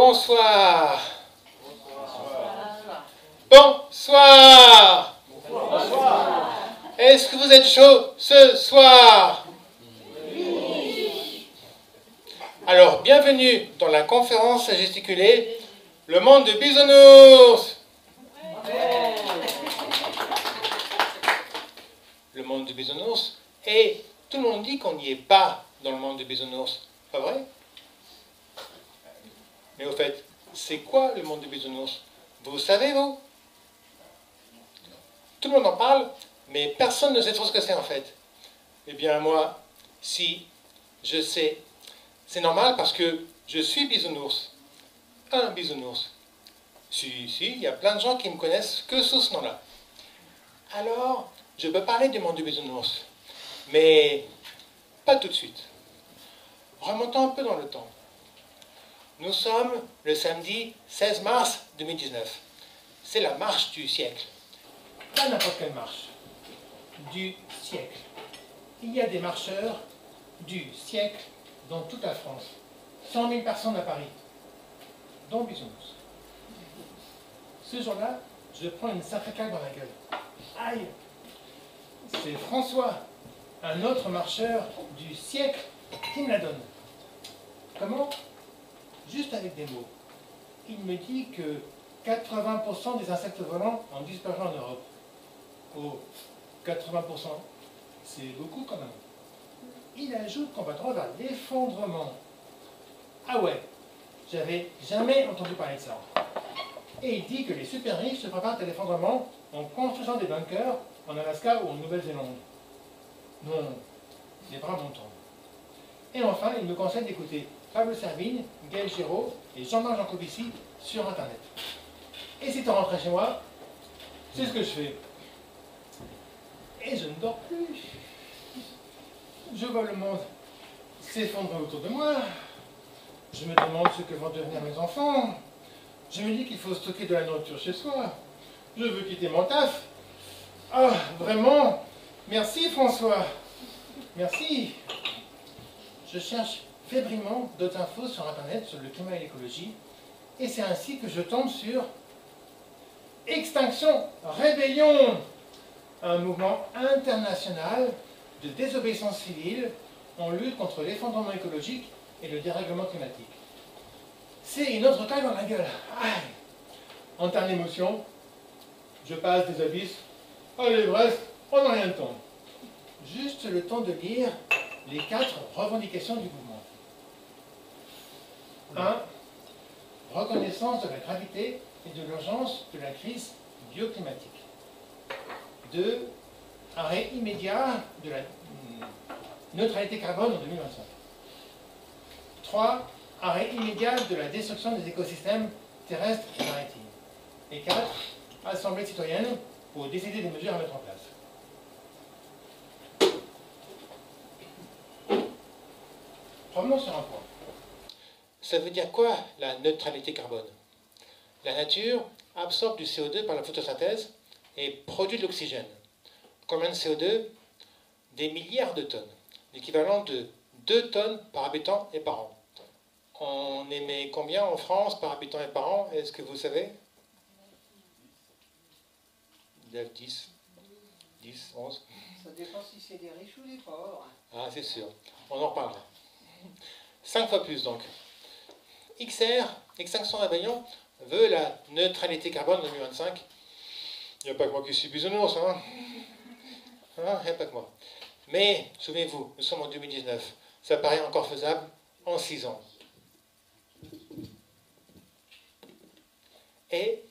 Bonsoir. Bonsoir. Bonsoir. Est-ce que vous êtes chaud ce soir? Oui. Alors, bienvenue dans la conférence à gesticuler Le monde de Bisounours. Ouais. Le monde de Bisounours. Et tout le monde dit qu'on n'y est pas dans le monde de Bisounours. Pas vrai? Mais au fait, c'est quoi le monde de Bisounours? Vous savez, vous? Tout le monde en parle, mais personne ne sait trop ce que c'est en fait. Eh bien moi, si, je sais. C'est normal parce que je suis Bisounours. Un Bisounours. Si, il y a plein de gens qui me connaissent que sous ce nom-là. Alors, je peux parler du monde du Bisounours. Mais pas tout de suite. Remontons un peu dans le temps. Nous sommes le samedi 16 mars 2019. C'est la marche du siècle. Pas n'importe quelle marche. Du siècle. Il y a des marcheurs du siècle dans toute la France. 100 000 personnes à Paris, dont Bisounours. Ce jour-là, je prends une sacrée claque dans la gueule. Aïe! C'est François, un autre marcheur du siècle, qui me la donne. Comment? Juste avec des mots. Il me dit que 80% des insectes volants ont disparu en Europe. Oh, 80%, c'est beaucoup quand même. Il ajoute qu'on va droit vers l'effondrement. Ah ouais, j'avais jamais entendu parler de ça. Et il dit que les super riches se préparent à l'effondrement en construisant des bunkers en Alaska ou en Nouvelle-Zélande. Non, les bras m'en tombent. Et enfin, il me conseille d'écouter Pablo Servigne, Gaël Giraud et Jean-Marc Jancovici sur Internet. Et si tu rentres chez moi, c'est ce que je fais. Et je ne dors plus. Je vois le monde s'effondrer autour de moi. Je me demande ce que vont devenir mes enfants. Je me dis qu'il faut stocker de la nourriture chez soi. Je veux quitter mon taf. Ah, vraiment? Merci François. Merci. Je cherche fébrilement d'autres infos sur Internet sur le climat et l'écologie. Et c'est ainsi que je tombe sur Extinction Rébellion, un mouvement international de désobéissance civile en lutte contre l'effondrement écologique et le dérèglement climatique. C'est une autre taille dans la gueule. Aïe. En termes d'émotion, je passe des abysses à l'Everest en un rien de temps. Juste le temps de lire les 4 revendications du mouvement. 1. Reconnaissance de la gravité et de l'urgence de la crise bioclimatique. 2. Arrêt immédiat de la neutralité carbone en 2025. 3. Arrêt immédiat de la destruction des écosystèmes terrestres et maritimes. Et 4. Assemblée citoyenne pour décider des mesures à mettre en place. Revenons sur un point. Ça veut dire quoi, la neutralité carbone? La nature absorbe du CO2 par la photosynthèse et produit de l'oxygène. Combien de CO2? Des milliards de tonnes, l'équivalent de 2 tonnes par habitant et par an. On émet combien en France par habitant et par an? Est-ce que vous savez? 9, 10, 11. Ça dépend si c'est des riches ou des pauvres. Ah, c'est sûr. On en reparlera. 5 fois plus donc. XR, Extinction Rébellion, veut la neutralité carbone en 2025. Il n'y a pas que moi qui suis bisounours, hein? Il n'y a pas que moi. Mais, souvenez-vous, nous sommes en 2019. Ça paraît encore faisable en 6 ans. Et,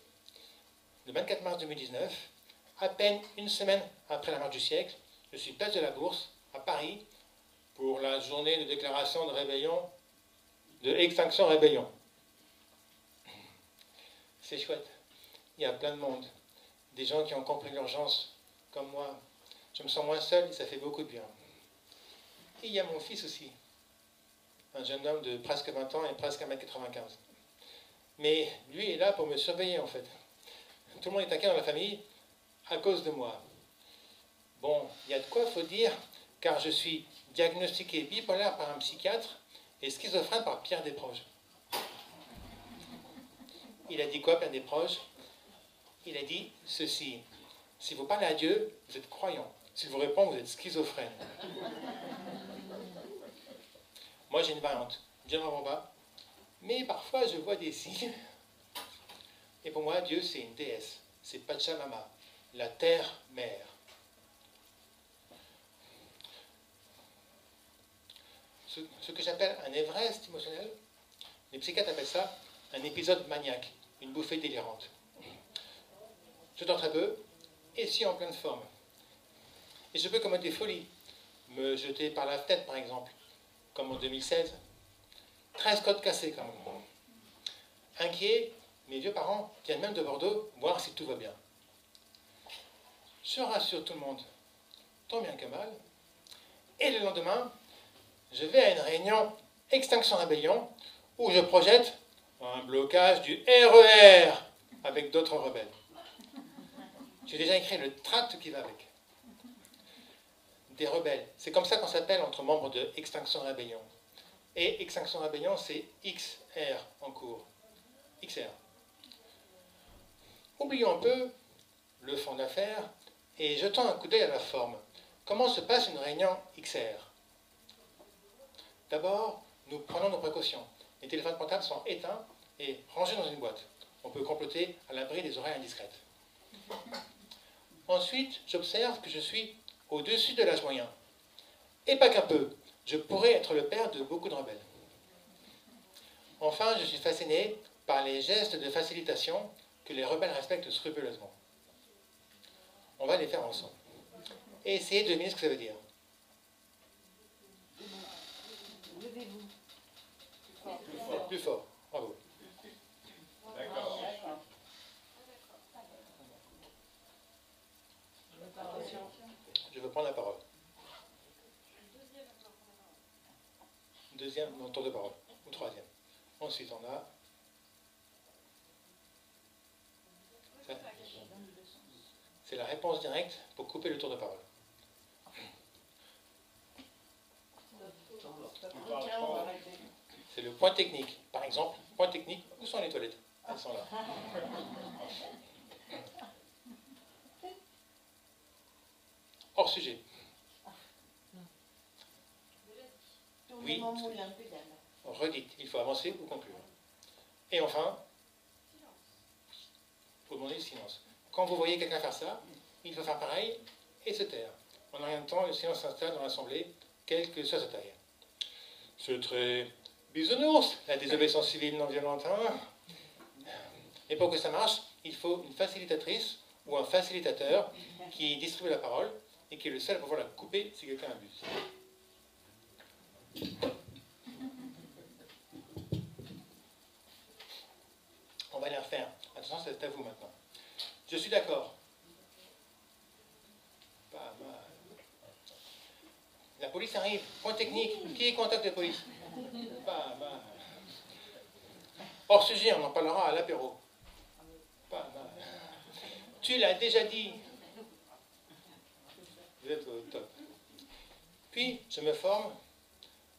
le 24 mars 2019, à peine une semaine après la marche du siècle, je suis place de la Bourse, à Paris, pour la journée de déclaration de rébellion, de Extinction Rébellion. C'est chouette. Il y a plein de monde. Des gens qui ont compris l'urgence, comme moi. Je me sens moins seul et ça fait beaucoup de bien. Et il y a mon fils aussi. Un jeune homme de presque 20 ans et presque 1m95. Mais lui est là pour me surveiller en fait. Tout le monde est inquiet dans la famille à cause de moi. Bon, il y a de quoi, faut dire, car je suis diagnostiqué bipolaire par un psychiatre et schizophrène par Pierre Desproges. Il a dit quoi, Père des proches? Il a dit ceci. Si vous parlez à Dieu, vous êtes croyant. S'il vous répond, vous êtes schizophrène. Moi, j'ai une variante, bien en bas. Mais parfois, je vois des signes. Et pour moi, Dieu, c'est une déesse. C'est Pachamama, la terre-mère. Ce que j'appelle un Everest émotionnel, les psychiatres appellent ça un épisode maniaque, une bouffée délirante. Je dors très peu, et suis en pleine forme. Et je peux commettre des folies, me jeter par la fenêtre par exemple, comme en 2016. 13 côtes cassées quand même. Inquiet, mes vieux parents viennent même de Bordeaux voir si tout va bien. Je rassure tout le monde, tant bien que mal. Et le lendemain, je vais à une réunion Extinction Rébellion où je projette un blocage du RER avec d'autres rebelles. J'ai déjà écrit le tract qui va avec. Des rebelles. C'est comme ça qu'on s'appelle entre membres de Extinction Rébellion. Et Extinction Rébellion, c'est XR en cours. XR. Oublions un peu le fond d'affaires et jetons un coup d'œil à la forme. Comment se passe une réunion XR? D'abord, nous prenons nos précautions. Les téléphones portables sont éteints et rangés dans une boîte. On peut comploter à l'abri des oreilles indiscrètes. Ensuite, j'observe que je suis au-dessus de l'âge moyen. Et pas qu'un peu. Je pourrais être le père de beaucoup de rebelles. Enfin, je suis fasciné par les gestes de facilitation que les rebelles respectent scrupuleusement. On va les faire ensemble. Et essayer de deviner ce que ça veut dire. Levez-vous. Plus fort. Bravo. D'accord. Je veux prendre la parole. Deuxième, non, tour de parole. Ou troisième. Ensuite, on a... C'est la réponse directe pour couper le tour de parole. C'est le point technique. Par exemple, point technique, où sont les toilettes? Elles sont là. Hors sujet. Oui. Redites, il faut avancer ou conclure. Et enfin, il faut demander le silence. Quand vous voyez quelqu'un faire ça, il faut faire pareil et se taire. En rien de temps, le silence s'installe dans l'assemblée, quelle que soit sa taille. C'est très bisounours, la désobéissance civile non violente. Hein. Et pour que ça marche, il faut une facilitatrice ou un facilitateur qui distribue la parole et qui est le seul à pouvoir la couper si quelqu'un abuse. On va les refaire. Attention, c'est à vous maintenant. Je suis d'accord. Pas mal. La police arrive. Point technique. Qui est contact de police? Pas mal. Hors sujet, on en parlera à l'apéro. Pas mal. Tu l'as déjà dit. Vous êtes au top. Puis, je me forme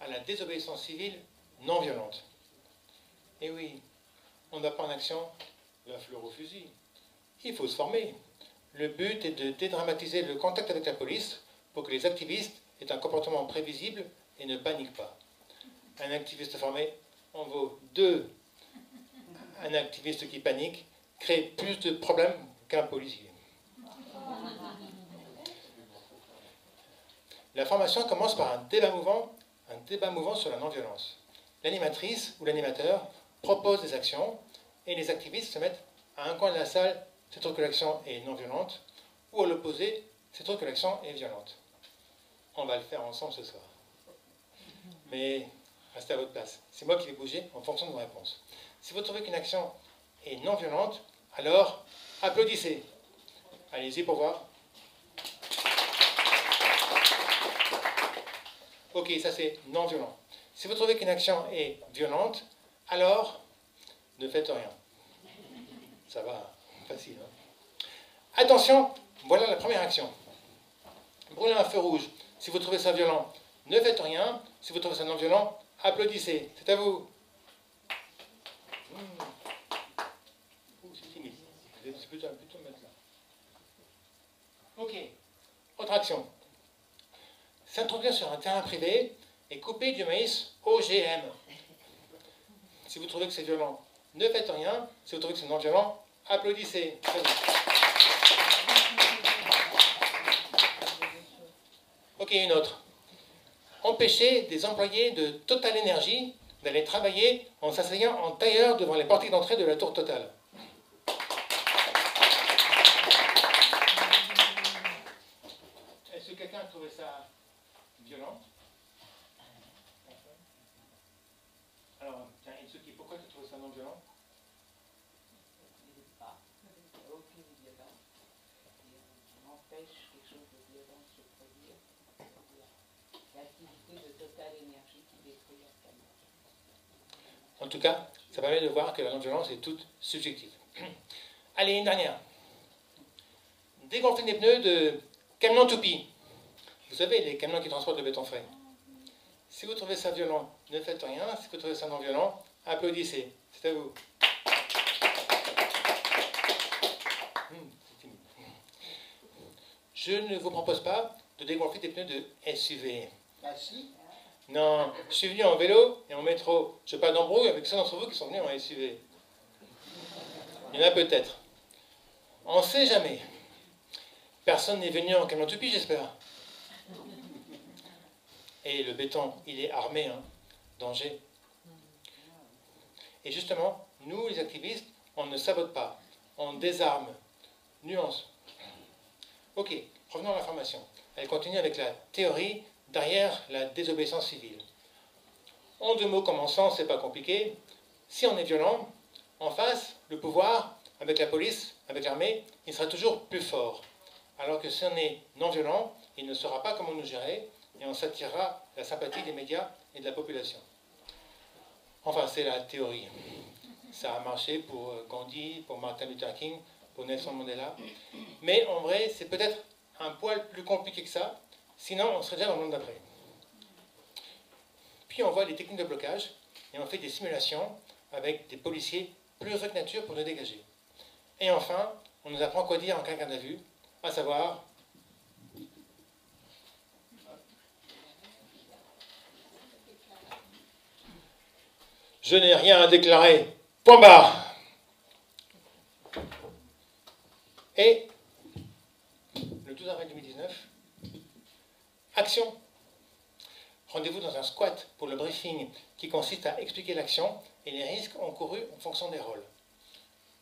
à la désobéissance civile non violente. Et oui, on ne va pas en action la fleur au fusil. Il faut se former. Le but est de dédramatiser le contact avec la police pour que les activistes aient un comportement prévisible et ne paniquent pas. Un activiste formé en vaut deux. Un activiste qui panique crée plus de problèmes qu'un policier. La formation commence par un débat mouvant sur la non-violence. L'animatrice ou l'animateur propose des actions et les activistes se mettent à un coin de la salle, c'est trop que l'action est non-violente, ou à l'opposé, c'est trop que l'action est violente. On va le faire ensemble ce soir. Mais restez à votre place. C'est moi qui vais bouger en fonction de vos réponses. Si vous trouvez qu'une action est non-violente, alors applaudissez. Allez-y pour voir. Ok, ça c'est non-violent. Si vous trouvez qu'une action est violente, alors ne faites rien. Ça va, facile. Hein? Attention, voilà la première action. Brûler un feu rouge. Si vous trouvez ça violent, ne faites rien. Si vous trouvez ça non violent, applaudissez. C'est à vous. c'est plutôt mettre là. Ok. Autre action. S'introduire sur un terrain privé et couper du maïs OGM. Si vous trouvez que c'est violent, ne faites rien. Si vous trouvez que c'est non violent, applaudissez. Ok, une autre. Empêcher des employés de Total Energy d'aller travailler en s'asseyant en tailleur devant les portiques d'entrée de la tour Total. Est-ce que quelqu'un a trouvé ça violent? Alors, tiens, Itsuki, pourquoi tu trouves ça non violent? Aucune violence. On empêche quelque chose de violent de se produire. L'activité de Total Énergie qui détruit la planète. En tout cas, ça permet de voir que la non-violence est toute subjective. Allez, une dernière. Dégonfler des pneus de camions toupies. Vous savez, les camions qui transportent le béton frais. Si vous trouvez ça violent, ne faites rien. Si vous trouvez ça non violent, applaudissez. C'est à vous. C'est timide. Je ne vous propose pas de dégonfler des pneus de SUV. Ah si. Non, je suis venu en vélo et en métro. Je n'ai pas d'embrouille avec ceux d'entre vous qui sont venus en SUV. Il y en a peut-être. On ne sait jamais. Personne n'est venu en camion toupie, j'espère. Et le béton, il est armé, hein. Danger. Et justement, nous, les activistes, on ne sabote pas. On désarme. Nuance. Ok, revenons à l'information. Elle continue avec la théorie derrière la désobéissance civile. En deux mots commençant, c'est pas compliqué. Si on est violent, en face, le pouvoir, avec la police, avec l'armée, il sera toujours plus fort. Alors que si on est non violent, il ne saura pas comment nous gérer et on s'attirera la sympathie des médias et de la population. Enfin, c'est la théorie. Ça a marché pour Gandhi, pour Martin Luther King, pour Nelson Mandela. Mais en vrai, c'est peut-être un poil plus compliqué que ça. Sinon, on serait déjà dans le monde d'après. Puis on voit des techniques de blocage et on fait des simulations avec des policiers plus heureux que nature pour nous dégager. Et enfin, on nous apprend quoi dire en cas de garde à vue, à savoir... Je n'ai rien à déclarer. Point barre. Et le 12 avril 2019, action. Rendez-vous dans un squat pour le briefing qui consiste à expliquer l'action et les risques encourus en fonction des rôles.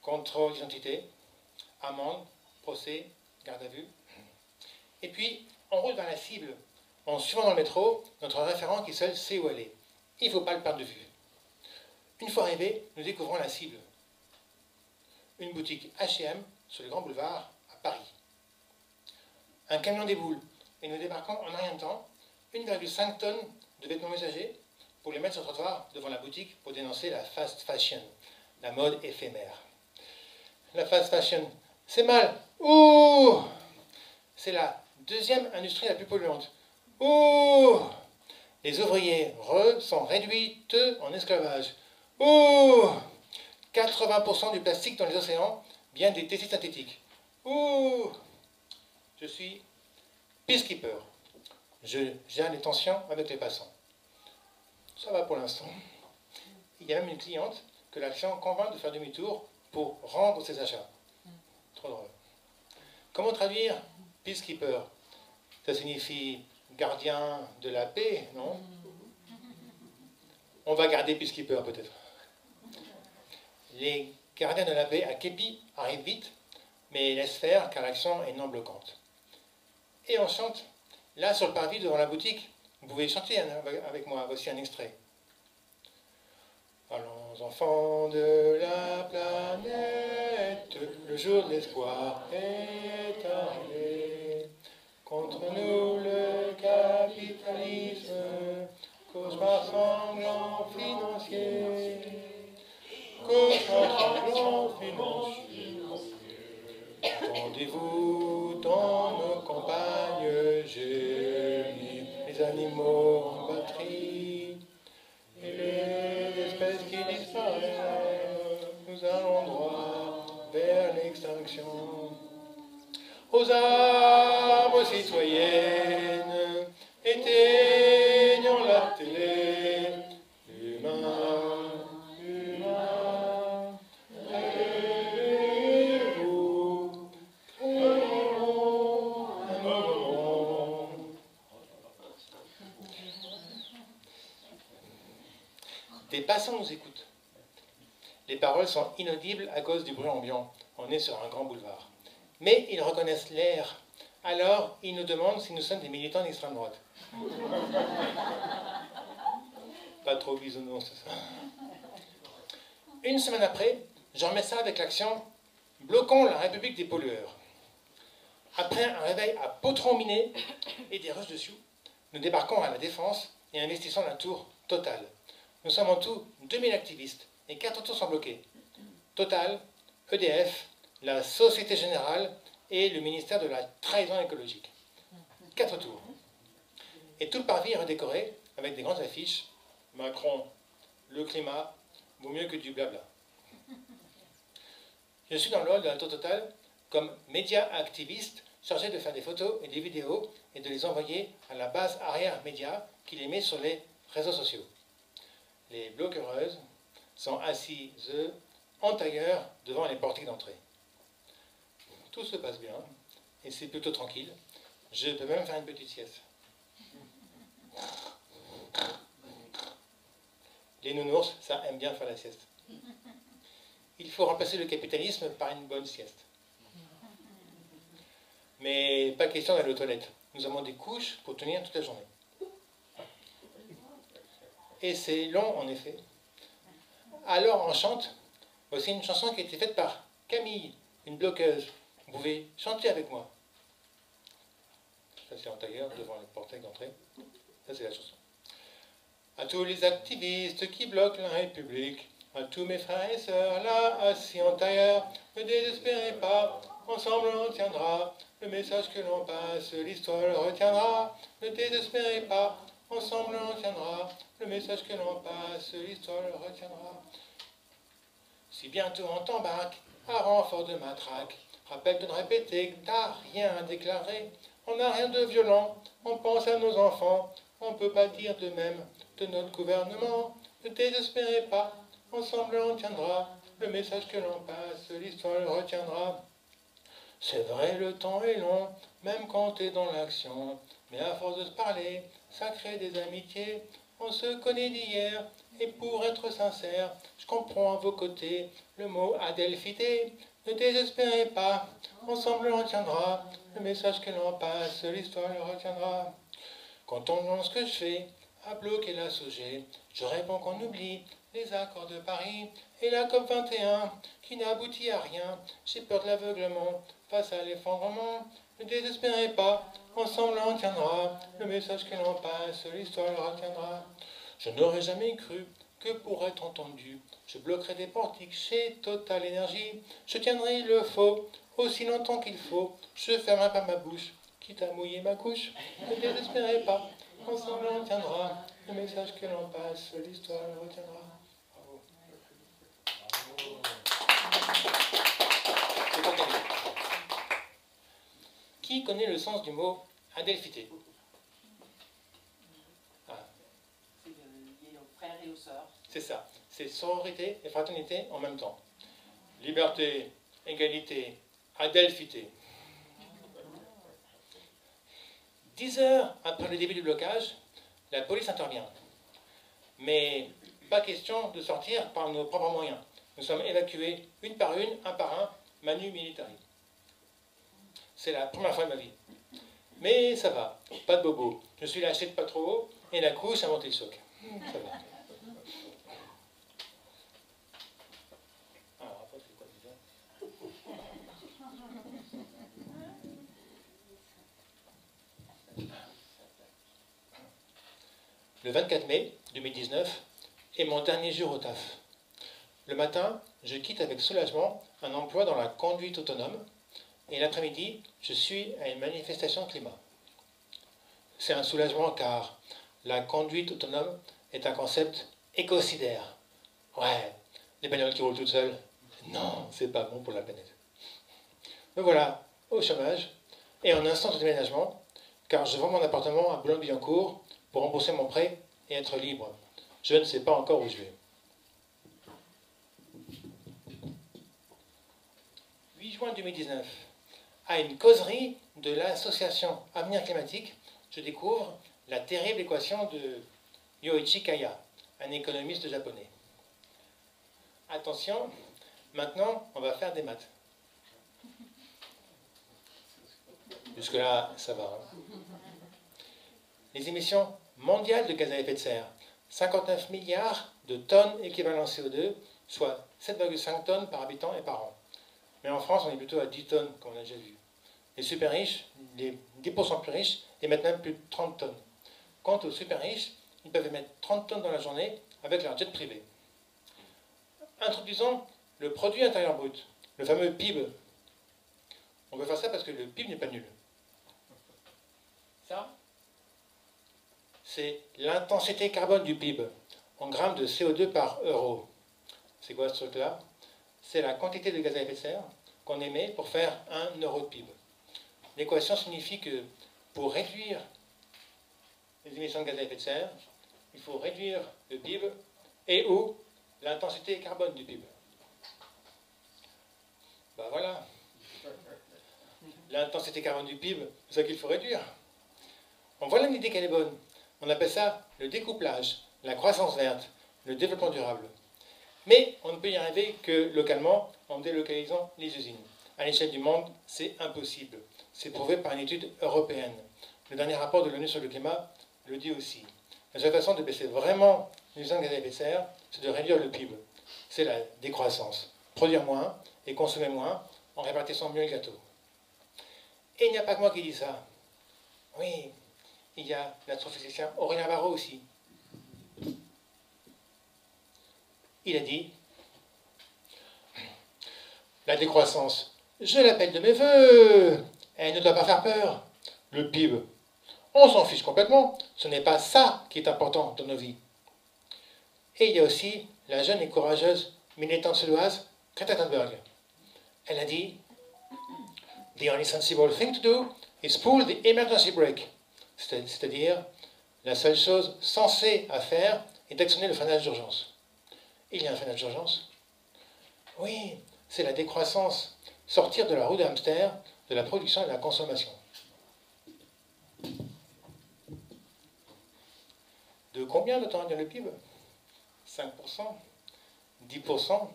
Contrôle d'identité, amende, procès, garde à vue. Et puis, on roule vers la cible en suivant dans le métro notre référent qui seul sait où aller. Il ne faut pas le perdre de vue. Une fois arrivé, nous découvrons la cible. Une boutique H&M sur le Grand Boulevard à Paris. Un camion déboule et nous débarquons en un rien de temps 1,5 tonnes de vêtements usagés pour les mettre sur le trottoir devant la boutique pour dénoncer la fast fashion, la mode éphémère. La fast fashion, c'est mal. Ouh! C'est la deuxième industrie la plus polluante. Ouh! Les ouvriers sont réduits en esclavage. Ouh! 80% du plastique dans les océans vient des textiles synthétiques. Ouh! Je suis peacekeeper. Je gère les tensions avec les passants. Ça va pour l'instant. Il y a même une cliente que l'action convainc de faire demi-tour pour rendre ses achats. Trop drôle. Comment traduire peacekeeper? Ça signifie gardien de la paix, non? On va garder peacekeeper peut-être. Les gardiens de la paix à Képi arrivent vite, mais laissent faire car l'action est non bloquante. Et on chante. Là, sur le parvis devant la boutique, vous pouvez chanter avec moi. Voici un extrait. Allons, enfants de la planète, le jour de l'espoir est arrivé. Contre nous, le capitalisme, cauchemar sanglant financier. Cauchemar sanglant financier. Entendez-vous dans nos campagnes gémir les animaux en batterie et les espèces qui disparaissent. Nous allons droit vers l'extinction. action. Aux arbres citoyennes, éteignons la télé, humain, humain, réveillez-vous, créons un nouveau monde. Des passants nous écoutent. Les paroles sont inaudibles à cause du bruit ambiant. On est sur un grand boulevard. Mais ils reconnaissent l'air. Alors, ils nous demandent si nous sommes des militants d'extrême droite. Pas trop bisounours, c'est ça. Une semaine après, je remets ça avec l'action « Bloquons la République des pollueurs ». Après un réveil à potron miné et des russes dessus, nous débarquons à la Défense et investissons la tour Total. Nous sommes en tout 2000 activistes et 4 tours sont bloquées. Total, EDF, la Société Générale et le ministère de la Trahison écologique. 4 tours. Et tout le parvis est redécoré avec des grandes affiches. Macron, le climat, vaut mieux que du blabla. Je suis dans le hall de la Tour Total comme média activiste chargé de faire des photos et des vidéos et de les envoyer à la base arrière média qui les met sur les réseaux sociaux. Les bloqueuses sont assises en tailleur devant les portiques d'entrée. Tout se passe bien et c'est plutôt tranquille. Je peux même faire une petite sieste. Les nounours, ça aime bien faire la sieste. Il faut remplacer le capitalisme par une bonne sieste. Mais pas question d'aller aux toilettes. Nous avons des couches pour tenir toute la journée. Et c'est long en effet. Alors on chante. Voici une chanson qui a été faite par Camille, une bloqueuse. Vous pouvez chanter avec moi. Ça c'est en tailleur devant le portail d'entrée. Ça c'est la chanson. À tous les activistes qui bloquent la République, à tous mes frères et sœurs là assis en tailleur, ne désespérez pas, ensemble on tiendra. Le message que l'on passe, l'histoire le retiendra. Ne désespérez pas, ensemble on tiendra. Le message que l'on passe, l'histoire le retiendra. Si bientôt on t'embarque, à renfort de matraque, rappelle de ne répéter que t'as rien à déclarer. On n'a rien de violent, on pense à nos enfants, on peut pas dire de même de notre gouvernement. Ne désespérez pas, ensemble on tiendra. Le message que l'on passe, l'histoire le retiendra. C'est vrai, le temps est long, même quand t'es dans l'action. Mais à force de se parler, ça crée des amitiés. On se connaît d'hier, et pour être sincère, je comprends à vos côtés le mot adelphité. Ne désespérez pas, ensemble on tiendra. Le message que l'on passe, l'histoire le retiendra. Quand on demande ce que je fais, à bloquer la SOGÉ, je réponds qu'on oublie les accords de Paris et la COP 21 qui n'aboutit à rien. J'ai peur de l'aveuglement face à l'effondrement. Ne désespérez pas, ensemble on tiendra. Le message que l'on passe, l'histoire le retiendra. Je n'aurais jamais cru que pour être entendu, je bloquerai des portiques chez Total Énergie. Je tiendrai le faux aussi longtemps qu'il faut. Je fermerai pas ma bouche, quitte à mouiller ma couche. Ne désespérez pas, ensemble on tiendra. Le message que l'on passe, l'histoire le retiendra. Bravo. C'est pas gagné. Qui connaît le sens du mot adelphité? C'est lié aux frères et aux sœurs. C'est ça. C'est sororité et fraternité en même temps. Liberté, égalité, adelphité. 10 heures après le début du blocage, la police intervient. Mais pas question de sortir par nos propres moyens. Nous sommes évacués une par une, un par un, manu militari. C'est la première fois de ma vie. Mais ça va, pas de bobo. Je suis lâché de pas trop haut et la couche a monté le choc. Ça va. Alors, après, c'est quoi déjà ? Le 24 mai 2019 est mon dernier jour au taf. Le matin, je quitte avec soulagement un emploi dans la conduite autonome et l'après-midi, je suis à une manifestation climat. C'est un soulagement car la conduite autonome est un concept écocidaire. Ouais, les bagnoles qui roulent toutes seules, non, c'est pas bon pour la planète. Me voilà au chômage et en instance de déménagement, car je vends mon appartement à Boulogne-Billancourt pour rembourser mon prêt et être libre. Je ne sais pas encore où je vais. 8 juin 2019. À une causerie de l'association Avenir Climatique, je découvre la terrible équation de Yoichi Kaya, un économiste japonais. Attention, maintenant on va faire des maths. Jusque-là, ça va. Les émissions mondiales de gaz à effet de serre, 59 milliards de tonnes équivalent CO2, soit 7,5 tonnes par habitant et par an. Mais en France, on est plutôt à 10 tonnes, comme on a déjà vu. Les super riches, les 10% plus riches, émettent même plus de 30 tonnes. Quant aux super riches, ils peuvent émettre 30 tonnes dans la journée avec leur jet privé. Introduisons le produit intérieur brut, le fameux PIB. On veut faire ça parce que le PIB n'est pas nul. Ça, c'est l'intensité carbone du PIB, en grammes de CO2 par euro. C'est quoi ce truc-là? C'est la quantité de gaz à effet de serre qu'on émet pour faire 1 euro de PIB. L'équation signifie que pour réduire les émissions de gaz à effet de serre, il faut réduire le PIB et ou l'intensité carbone du PIB. Ben voilà. L'intensité carbone du PIB, c'est ça qu'il faut réduire. On voit l'idée qu'elle est bonne. On appelle ça le découplage, la croissance verte, le développement durable. Mais on ne peut y arriver que localement, en délocalisant les usines. À l'échelle du monde, c'est impossible. C'est prouvé par une étude européenne. Le dernier rapport de l'ONU sur le climat le dit aussi. La seule façon de baisser vraiment les émissions de gaz à effet de serre, c'est de réduire le PIB. C'est la décroissance. Produire moins et consommer moins en répartissant mieux le gâteau. Et il n'y a pas que moi qui dis ça. Oui, il y a l'astrophysicien Aurélien Barraud aussi. Il a dit la décroissance, je l'appelle de mes voeux. Elle ne doit pas faire peur. Le PIB, on s'en fiche complètement. Ce n'est pas ça qui est important dans nos vies. Et il y a aussi la jeune et courageuse militante suédoise Greta Thunberg. Elle a dit The only sensible thing to do is pull the emergency brake. C'est-à-dire, la seule chose sensée à faire est d'actionner le freinage d'urgence. Il y a un freinage d'urgence? Oui, c'est la décroissance. Sortir de la roue de hamster, de la production et de la consommation. De combien doit-on réduire le PIB? 5%? 10%?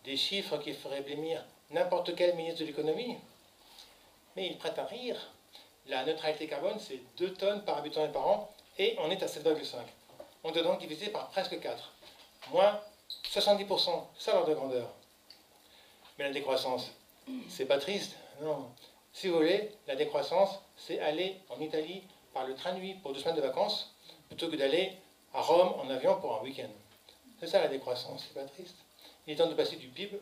Des chiffres qui feraient blêmir n'importe quel ministre de l'économie? Mais il prête à rire. La neutralité carbone, c'est 2 tonnes par habitant et par an, et on est à 7,5. On doit donc diviser par presque 4. Moins 70%, ça l'ordre de grandeur. Mais la décroissance, c'est pas triste, non. Si vous voulez, la décroissance, c'est aller en Italie par le train de nuit pour 2 semaines de vacances, plutôt que d'aller à Rome en avion pour un week-end. C'est ça la décroissance, c'est pas triste. Il est temps de passer du PIB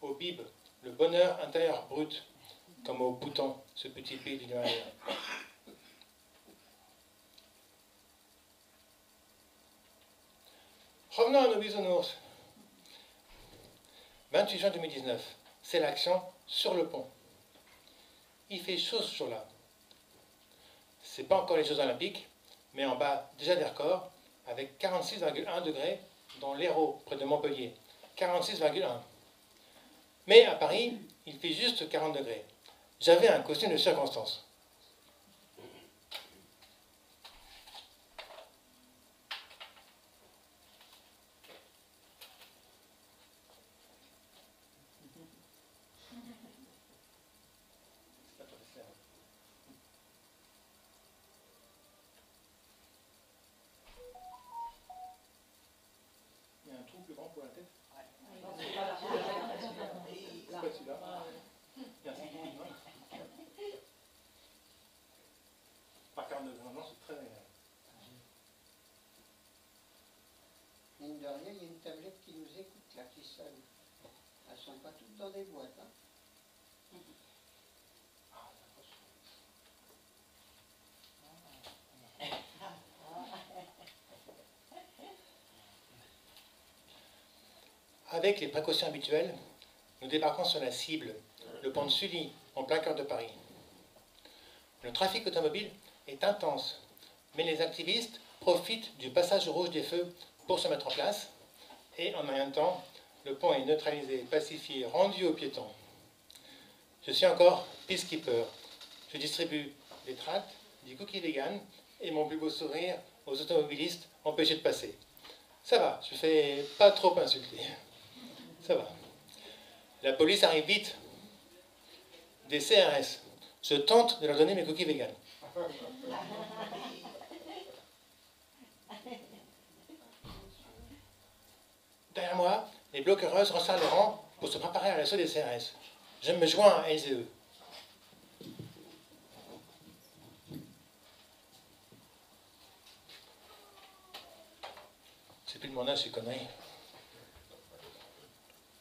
au BIB, le bonheur intérieur brut, comme au Bhoutan, ce petit pays du Himalaya. Revenons à nos bisounours. 28 juin 2019, c'est l'action sur le pont. Il fait chaud ce jour-là. C'est pas encore les Jeux Olympiques, mais en bas déjà des records, avec 46,1 degrés dans l'Hérault, près de Montpellier. 46,1. Mais à Paris, il fait juste 40 degrés. J'avais un costume de circonstance. Il y a un trou plus grand pour la tête? C'est pas celui-là. Merci. Par 40 degrés, non, c'est très agréable. Mine de rien, il y a une tablette qui nous écoute là, qui sonne. Elles ne sont pas toutes dans des boîtes. Hein. Avec les précautions habituelles, nous débarquons sur la cible le pont de Sully, en plein cœur de Paris. Le trafic automobile est intense, mais les activistes profitent du passage rouge des feux pour se mettre en place, et en un rien de temps, le pont est neutralisé, pacifié, rendu aux piétons. Je suis encore peacekeeper. Je distribue des tracts, des cookies vegan et mon plus beau sourire aux automobilistes empêchés de passer. Ça va, je ne fais pas trop insulter. Ça va. La police arrive vite. Des CRS. Je tente de leur donner mes cookies vegan. Derrière moi, les bloquereuses resserrent les rangs pour se préparer à l'assaut des CRS. Je me joins à elles et eux. C'est plus de mon âge, ces conneries.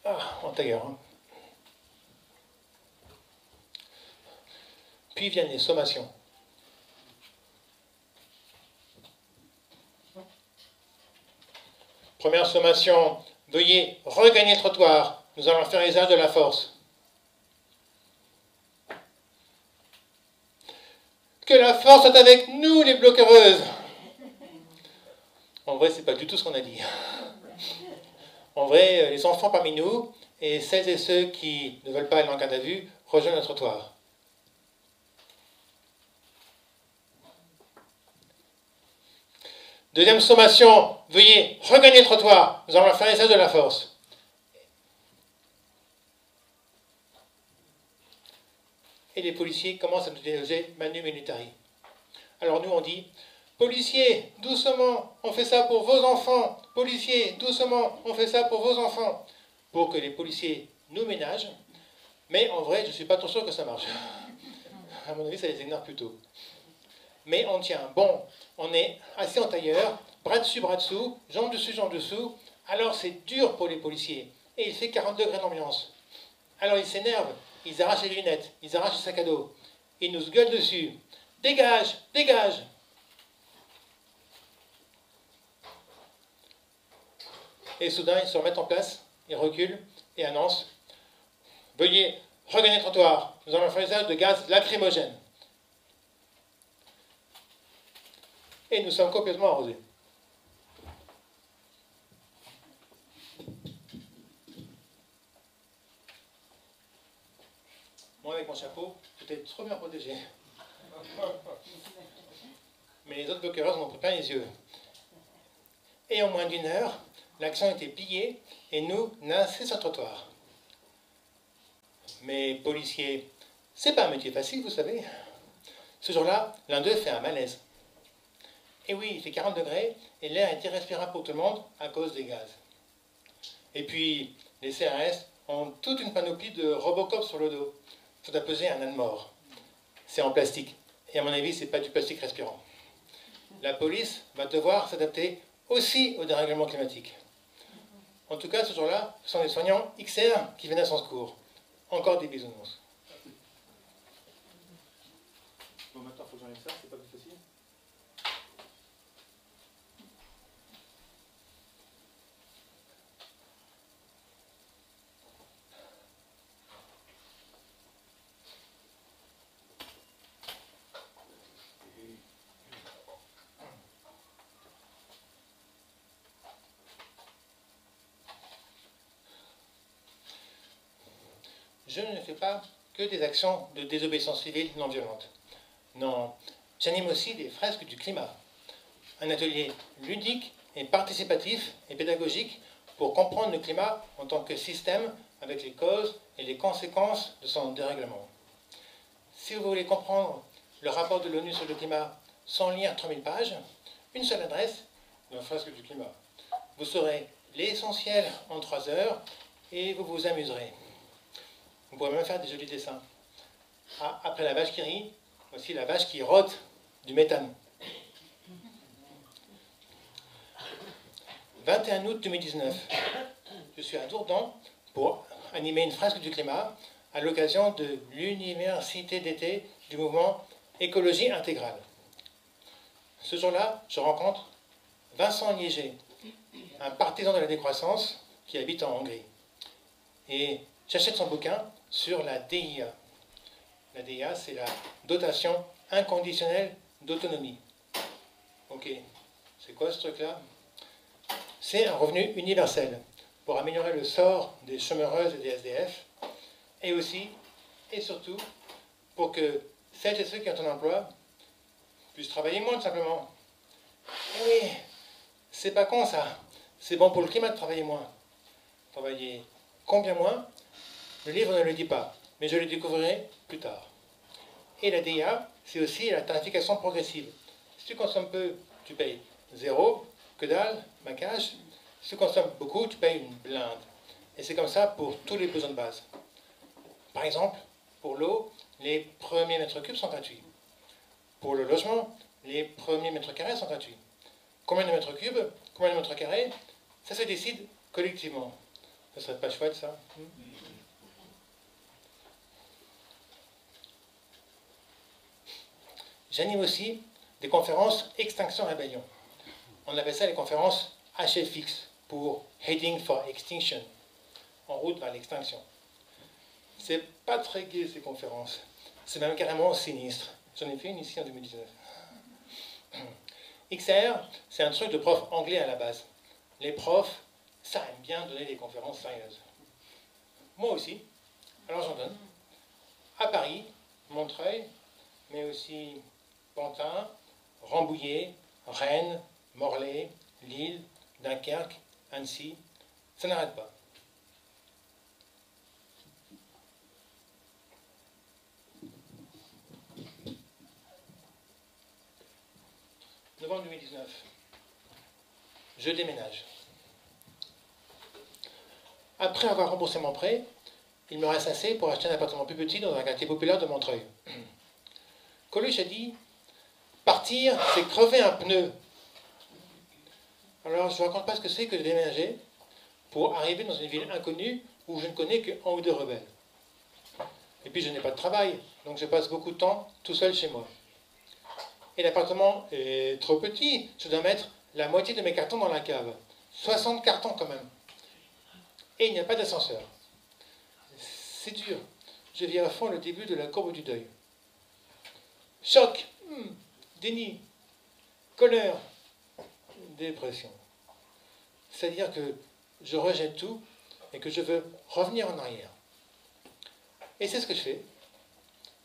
Ah, en tailleur. Hein. Puis viennent les sommations. Première sommation, veuillez regagner le trottoir. Nous allons faire usage de la force. Que la force soit avec nous, les bloquereuses. En vrai, c'est pas du tout ce qu'on a dit. En vrai, les enfants parmi nous et celles et ceux qui ne veulent pas aller en garde à vue rejoignent le trottoir. Deuxième sommation, veuillez regagner le trottoir. Nous allons faire usage de la force. Et les policiers commencent à nous déloger manu militari. Alors nous on dit, policiers, doucement, on fait ça pour vos enfants. Policiers, doucement, on fait ça pour vos enfants. Pour que les policiers nous ménagent. Mais en vrai, je ne suis pas trop sûr que ça marche. À mon avis, ça les énerve plutôt. Mais on tient bon. On est assis en tailleur, bras dessous, jambes dessous. Alors c'est dur pour les policiers. Et il fait 40 degrés d'ambiance. Alors ils s'énervent, ils arrachent les lunettes, ils arrachent le sac à dos. Ils nous gueulent dessus. Dégage, dégage. Et soudain, ils se remettent en place, ils reculent et annoncent « Veuillez regagner le trottoir, nous allons faire usage de gaz lacrymogène. » Et nous sommes complètement arrosés. Moi, avec mon chapeau, j'étais trop bien protégé. Mais les autres bloqueurs m'ont pris plein les yeux. Et en moins d'une heure, l'action était pliée et nous nassés sur le trottoir. Mais policiers, c'est pas un métier facile, vous savez. Ce jour-là, l'un d'eux fait un malaise. Et oui, il fait 40 degrés et l'air est irrespirable pour tout le monde à cause des gaz. Et puis, les CRS ont toute une panoplie de Robocop sur le dos. Il faut peser un âne mort. C'est en plastique. Et à mon avis, c'est pas du plastique respirant. La police va devoir s'adapter aussi au dérèglement climatique. En tout cas, ce jour-là, ce sont les soignants XR qui viennent à son secours. Encore des bisounours. Bon, maintenant, il faut que j'enlève ça, c'est pas plus facile. Je ne fais pas que des actions de désobéissance civile non violente. Non, j'anime aussi des fresques du climat. Un atelier ludique et participatif et pédagogique pour comprendre le climat en tant que système avec les causes et les conséquences de son dérèglement. Si vous voulez comprendre le rapport de l'ONU sur le climat sans lire 3000 pages, une seule adresse, la fresque du climat. Vous saurez l'essentiel en 3 heures et vous vous amuserez. Vous pourrez même faire des jolis dessins. Ah, après la vache qui rit, voici la vache qui rote du méthane. 21 août 2019. Je suis à Dourdan pour animer une fresque du climat à l'occasion de l'université d'été du mouvement Écologie Intégrale. Ce jour-là, je rencontre Vincent Liéger, un partisan de la décroissance qui habite en Hongrie. Et j'achète son bouquin sur la DIA. La DIA, c'est la dotation inconditionnelle d'autonomie. Ok, c'est quoi ce truc-là? C'est un revenu universel pour améliorer le sort des chômeuses et des SDF, et aussi, et surtout, pour que celles et ceux qui ont un emploi puissent travailler moins, tout simplement. Et oui, c'est pas con ça. C'est bon pour le climat de travailler moins. Travailler combien moins? Le livre ne le dit pas, mais je le découvrirai plus tard. Et la DIA, c'est aussi la tarification progressive. Si tu consommes peu, tu payes 0, que dalle, maquage. Si tu consommes beaucoup, tu payes une blinde. Et c'est comme ça pour tous les besoins de base. Par exemple, pour l'eau, les premiers mètres cubes sont gratuits. Pour le logement, les premiers mètres carrés sont gratuits. Combien de mètres cubes, combien de mètres carrés, ça se décide collectivement. Ça serait pas chouette, ça? J'anime aussi des conférences Extinction Rébellion. On appelle ça les conférences HFX, pour Heading for Extinction, en route vers l'extinction. C'est pas très gai ces conférences, c'est même carrément sinistre. J'en ai fait une ici en 2019. XR, c'est un truc de prof anglais à la base. Les profs, ça aime bien donner des conférences sérieuses. Moi aussi, alors j'en donne. À Paris, Montreuil, mais aussi Pantin, Rambouillet, Rennes, Morlaix, Lille, Dunkerque, Annecy, ça n'arrête pas. Novembre 2019, je déménage. Après avoir remboursé mon prêt, il me reste assez pour acheter un appartement plus petit dans un quartier populaire de Montreuil. Coluche a dit, partir, c'est crever un pneu. Alors, je ne raconte pas ce que c'est que de déménager pour arriver dans une ville inconnue où je ne connais que un ou deux rebelles. Et puis, je n'ai pas de travail, donc je passe beaucoup de temps tout seul chez moi. Et l'appartement est trop petit, je dois mettre la moitié de mes cartons dans la cave. 60 cartons quand même. Et il n'y a pas d'ascenseur. C'est dur. Je vis à fond le début de la courbe du deuil. Choc, déni, colère, dépression. C'est-à-dire que je rejette tout et que je veux revenir en arrière. Et c'est ce que je fais.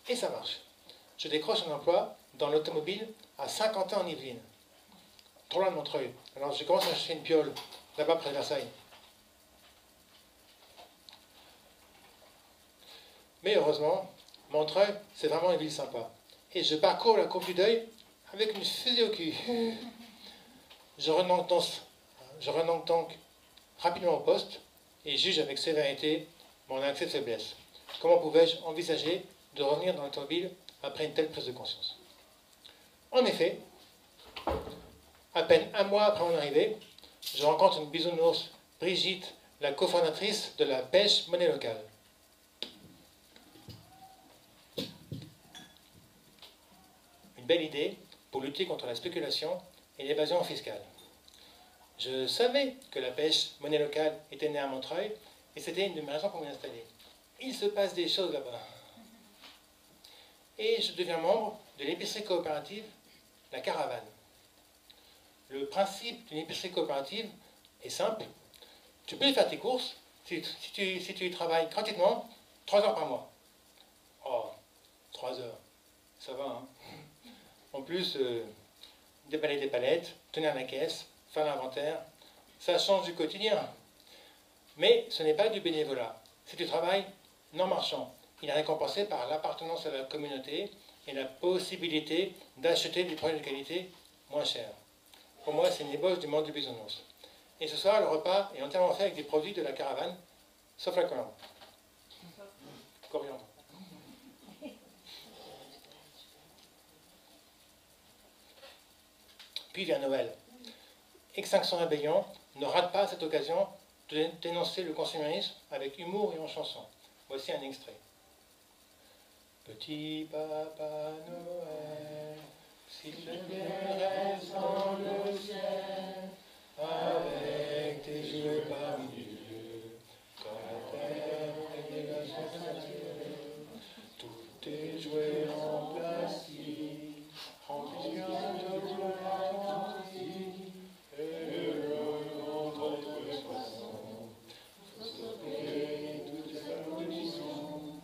Et ça marche. Je décroche un emploi dans l'automobile à Saint-Quentin en Yvelines. Trop loin de Montreuil. Alors je commence à chercher une piole, là-bas près de Versailles. Mais heureusement, Montreuil, c'est vraiment une ville sympa. Et je parcours la courbe du deuil avec une fusée au cul. Je renonce donc rapidement au poste et juge avec sévérité mon accès de faiblesse. Comment pouvais-je envisager de revenir dans l'automobile après une telle prise de conscience? En effet, à peine un mois après mon arrivée, je rencontre une bisounours, Brigitte, la cofondatrice de la pêche monnaie locale. Une belle idée pour lutter contre la spéculation et l'évasion fiscale. Je savais que la pêche monnaie locale était née à Montreuil et c'était une de mes raisons pour m'y installer. Il se passe des choses là-bas. Et je deviens membre de l'épicerie coopérative La Caravane. Le principe d'une épicerie coopérative est simple. Tu peux y faire tes courses si tu y travailles gratuitement 3 heures par mois. Oh, 3 heures, ça va, hein. En plus, déballer des palettes, tenir la caisse, faire l'inventaire, ça change du quotidien. Mais ce n'est pas du bénévolat, c'est du travail non marchand. Il est récompensé par l'appartenance à la communauté et la possibilité d'acheter des produits de qualité moins chers. Pour moi, c'est une ébauche du monde du bisounours. Et ce soir, le repas est entièrement fait avec des produits de la caravane, sauf la coriandre. Coriandre. Puis vient Noël. Extinction Rébellion ne rate pas cette occasion de dénoncer le consumérisme avec humour et en chanson. Voici un extrait. Petit Papa Noël, si tu reste dans le ciel, avec tes yeux parmi Dieu, quand la terre est de la tes jouets en plastique, remplissent bien de gloire et entre tes poissons, stopper toutes les pollutions.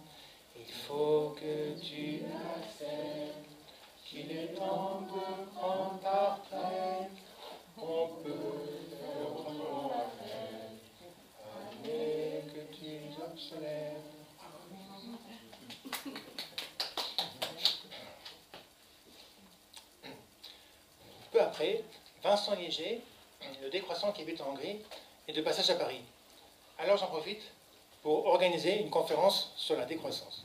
Il faut que tu acceptes qu'il est temps de prendre ta retraite. On peut faire autrement la fête, admets que tu es obsolète. Peu après, Vincent Léger, le décroissant qui habite en Hongrie, est de passage à Paris. Alors j'en profite pour organiser une conférence sur la décroissance.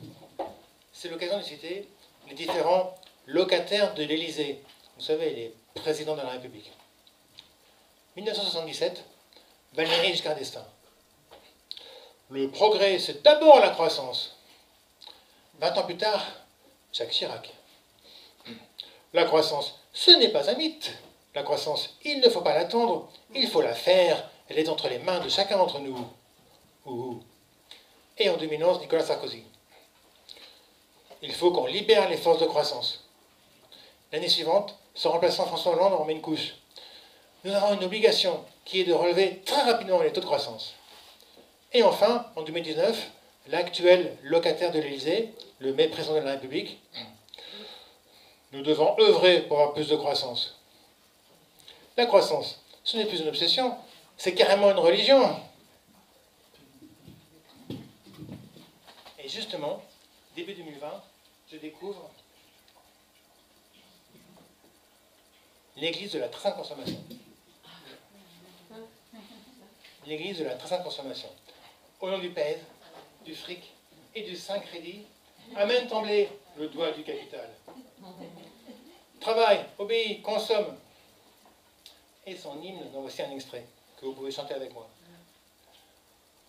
C'est l'occasion de citer les différents locataires de l'Élysée, vous savez, les présidents de la République. 1977, Valéry Giscard d'Estaing. Le progrès, c'est d'abord la croissance. 20 ans plus tard, Jacques Chirac. La croissance, ce n'est pas un mythe. La croissance, il ne faut pas l'attendre, il faut la faire. Elle est entre les mains de chacun d'entre nous. Ouh. Et en 2011, Nicolas Sarkozy. Il faut qu'on libère les forces de croissance. L'année suivante, son remplaçant François Hollande en met une couche. Nous avons une obligation qui est de relever très rapidement les taux de croissance. Et enfin, en 2019, l'actuel locataire de l'Élysée, le président de la République, nous devons œuvrer pour avoir plus de croissance. La croissance, ce n'est plus une obsession, c'est carrément une religion. Et justement, début 2020, je découvre l'église de la très sainte consommation. L'église de la très sainte consommation. Au nom du pèse, du fric et du saint crédit, amène trembler le doigt du capital. Travaille, obéis, consomme. Et son hymne, dont voici un extrait, que vous pouvez chanter avec moi.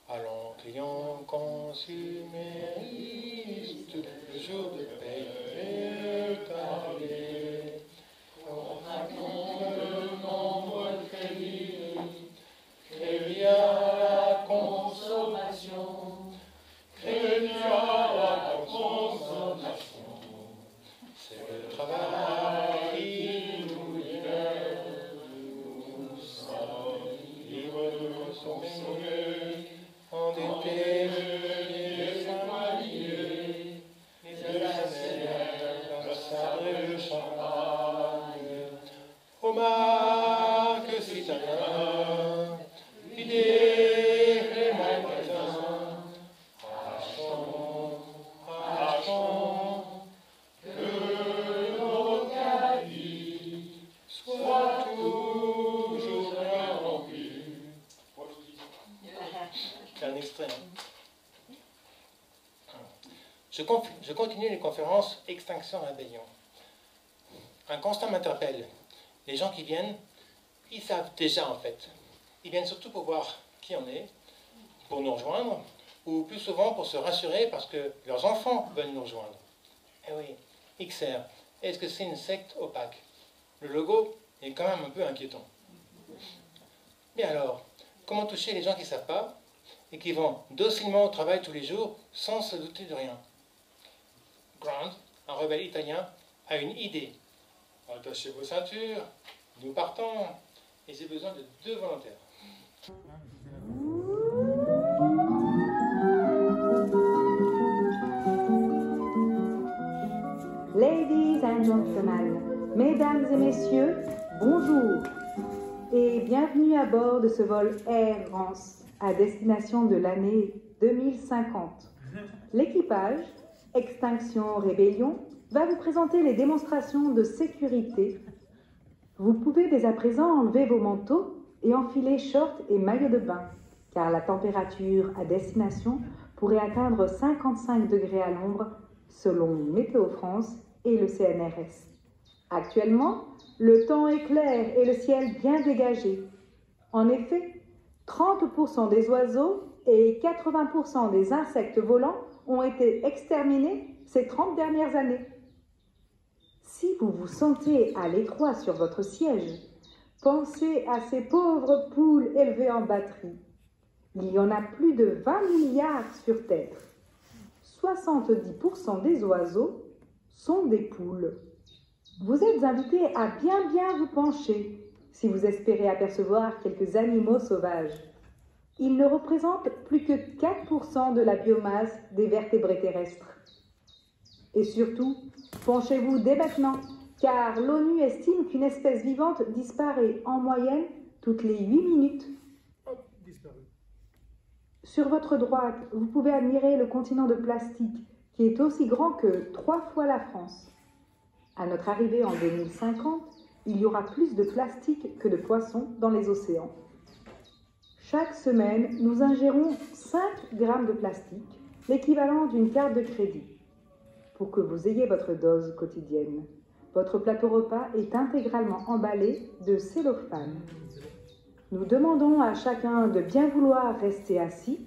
Allons, clients consuméristes, le jour de paye est arrivé. Contractons le nombre de crédits, crédit à la consommation, crédit à la consommation. C'est le travail qui nous libère, nous sommes libres de consommer, endettés, les soignés, les actionnaires, le sabre et le champagne, aux marques citadins, vider les magasins, achetons, achetons, que nos caddies soient toujours bien remplis. C'est un extrait. Je continue les conférences Extinction Rébellion. Un constat m'interpelle. Les gens qui viennent, ils savent déjà en fait. Ils viennent surtout pour voir qui on est, pour nous rejoindre, ou plus souvent pour se rassurer parce que leurs enfants veulent nous rejoindre. Eh oui, XR, est-ce que c'est une secte opaque? Le logo est quand même un peu inquiétant. Mais alors, comment toucher les gens qui ne savent pas et qui vont docilement au travail tous les jours sans se douter de rien? Grant, un rebelle italien, a une idée. Attachez vos ceintures, nous partons, et j'ai besoin de 2 volontaires. Ladies and gentlemen, mesdames et messieurs, bonjour et bienvenue à bord de ce vol Air France à destination de l'année 2050. L'équipage Extinction Rébellion va vous présenter les démonstrations de sécurité. Vous pouvez dès à présent enlever vos manteaux et enfiler shorts et maillots de bain, car la température à destination pourrait atteindre 55 degrés à l'ombre selon Météo France et le CNRS. Actuellement, le temps est clair et le ciel bien dégagé. En effet, 30% des oiseaux et 80% des insectes volants ont été exterminés ces 30 dernières années. Si vous vous sentez à l'étroit sur votre siège, pensez à ces pauvres poules élevées en batterie. Il y en a plus de 20 milliards sur Terre. 70% des oiseaux sont des poules. Vous êtes invité à bien vous pencher si vous espérez apercevoir quelques animaux sauvages. Ils ne représentent plus que 4% de la biomasse des vertébrés terrestres. Et surtout, penchez-vous dès maintenant, car l'ONU estime qu'une espèce vivante disparaît en moyenne toutes les 8 minutes. Hop, disparu. Sur votre droite, vous pouvez admirer le continent de plastique, qui est aussi grand que 3 fois la France. À notre arrivée en 2050, il y aura plus de plastique que de poissons dans les océans. Chaque semaine, nous ingérons 5 grammes de plastique, l'équivalent d'une carte de crédit. Pour que vous ayez votre dose quotidienne, votre plateau repas est intégralement emballé de cellophane. Nous demandons à chacun de bien vouloir rester assis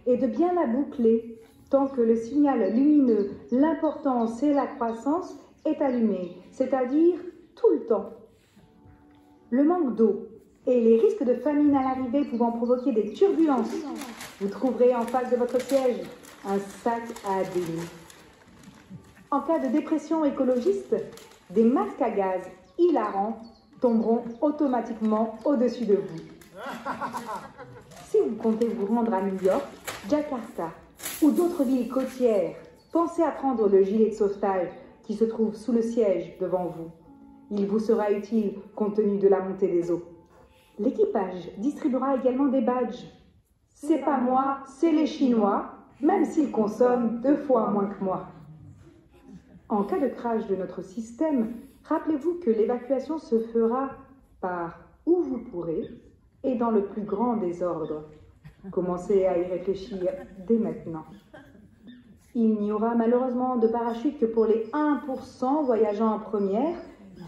et de bien la boucler tant que le signal lumineux « L'important, c'est la croissance » est allumé, c'est-à-dire tout le temps. Le manque d'eau et les risques de famine à l'arrivée pouvant provoquer des turbulences. Vous trouverez en face de votre siège un sac à déni. En cas de dépression écologiste, des masques à gaz hilarants tomberont automatiquement au-dessus de vous. Si vous comptez vous rendre à New York, Jakarta ou d'autres villes côtières, pensez à prendre le gilet de sauvetage qui se trouve sous le siège devant vous. Il vous sera utile compte tenu de la montée des eaux. L'équipage distribuera également des badges. C'est pas moi, c'est les Chinois, même s'ils consomment 2 fois moins que moi. En cas de crash de notre système, rappelez-vous que l'évacuation se fera par où vous pourrez et dans le plus grand désordre. Commencez à y réfléchir dès maintenant. Il n'y aura malheureusement de parachute que pour les 1% voyageant en première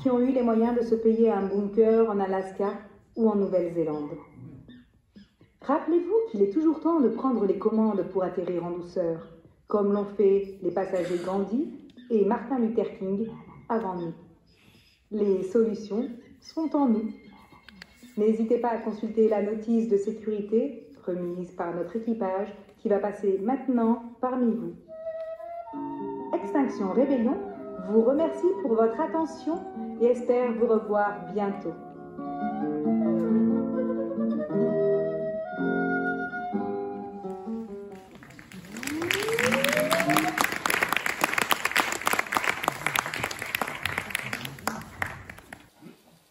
qui ont eu les moyens de se payer un bunker en Alaska ou en Nouvelle-Zélande. Rappelez-vous qu'il est toujours temps de prendre les commandes pour atterrir en douceur, comme l'ont fait les passagers Gandhi et Martin Luther King avant nous. Les solutions sont en nous. N'hésitez pas à consulter la notice de sécurité remise par notre équipage qui va passer maintenant parmi vous. Extinction Rébellion vous remercie pour votre attention et espère vous revoir bientôt.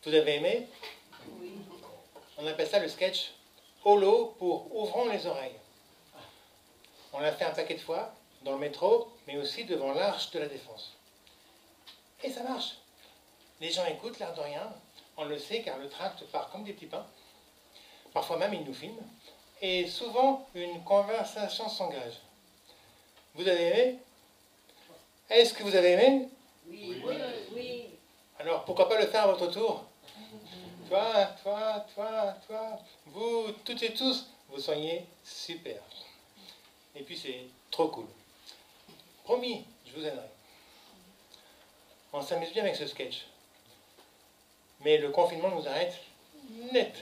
Vous avez aimé? Oui. On appelle ça le sketch holo pour ouvrons les oreilles. On l'a fait un paquet de fois, dans le métro, mais aussi devant l'Arche de la Défense. Et ça marche. Les gens écoutent l'air de rien, on le sait car le tract part comme des petits pains. Parfois même ils nous filment. Et souvent une conversation s'engage. Vous avez aimé? Est-ce que vous avez aimé? Oui. Oui. Alors pourquoi pas le faire à votre tour? Toi, vous, toutes et tous, vous soignez super. Et puis c'est trop cool. Promis, je vous aiderai. On s'amuse bien avec ce sketch. Mais le confinement nous arrête net.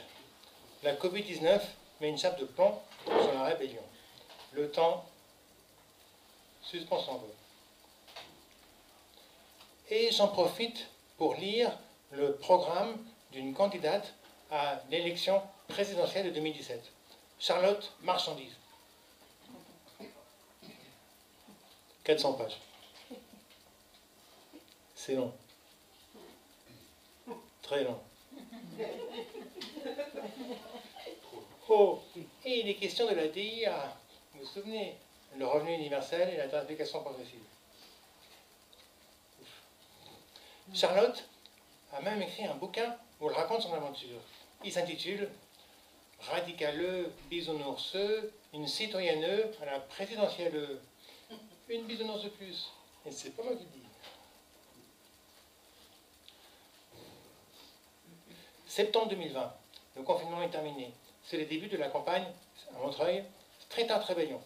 La Covid-19 met une chape de plomb sur la rébellion. Le temps suspend son vol. Et j'en profite pour lire le programme d'une candidate à l'élection présidentielle de 2017, Charlotte Marchandise. 400 pages. C'est long. Très long. Oh, et il est question de la DIA. Vous vous souvenez? Le revenu universel et la tarification progressive. Charlotte a même écrit un bouquin où elle raconte son aventure. Il s'intitule « Radicaleux, bisounourseux, une citoyenne à la présidentielle. Une bisounours de plus. » Et c'est pas moi qui le dis. Septembre 2020, le confinement est terminé. C'est le début de la campagne à Montreuil, Street Art Rébellion.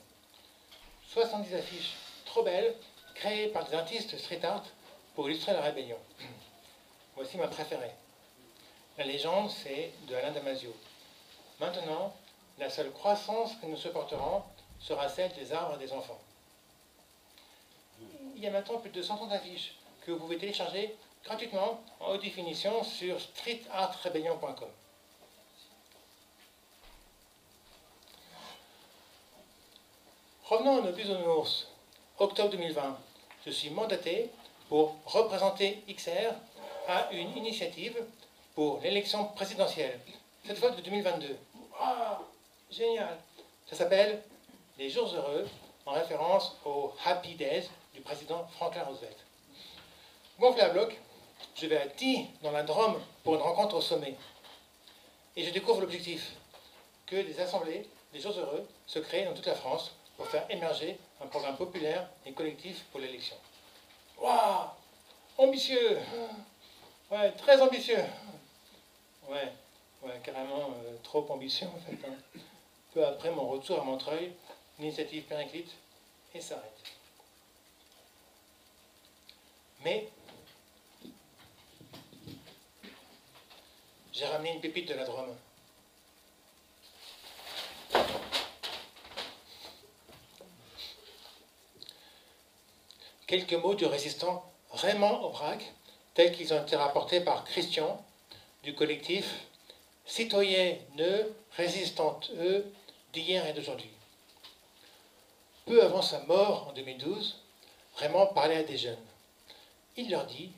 70 affiches trop belles, créées par des artistes street art pour illustrer la rébellion. Voici ma préférée. La légende, c'est de Alain Damasio. Maintenant, la seule croissance que nous supporterons sera celle des arbres et des enfants. il y a maintenant plus de 130 affiches que vous pouvez télécharger gratuitement en haute définition sur streetartrebellion.com. Revenons à nos bisounours. Octobre 2020, je suis mandaté pour représenter XR à une initiative pour l'élection présidentielle, cette fois de 2022. Ah, génial! Ça s'appelle les Jours Heureux, en référence aux Happy Days du président Franklin Roosevelt. Gonflé à bloc, je vais à Die, dans la Drôme, pour une rencontre au sommet. Et je découvre l'objectif, que des assemblées, des Jours Heureux, se créent dans toute la France pour faire émerger un programme populaire et collectif pour l'élection. Waouh! Ambitieux! Ouais, très ambitieux! Ouais, carrément trop ambitieux en fait. Peu après mon retour à Montreuil, l'initiative périclite et s'arrête. Mais j'ai ramené une pépite de la Drôme. Quelques mots du résistant Raymond Aubrac, tels qu'ils ont été rapportés par Christian, du collectif Citoyennes résistantes d'hier et d'aujourd'hui. Peu avant sa mort en 2012, Raymond parlait à des jeunes. Il leur dit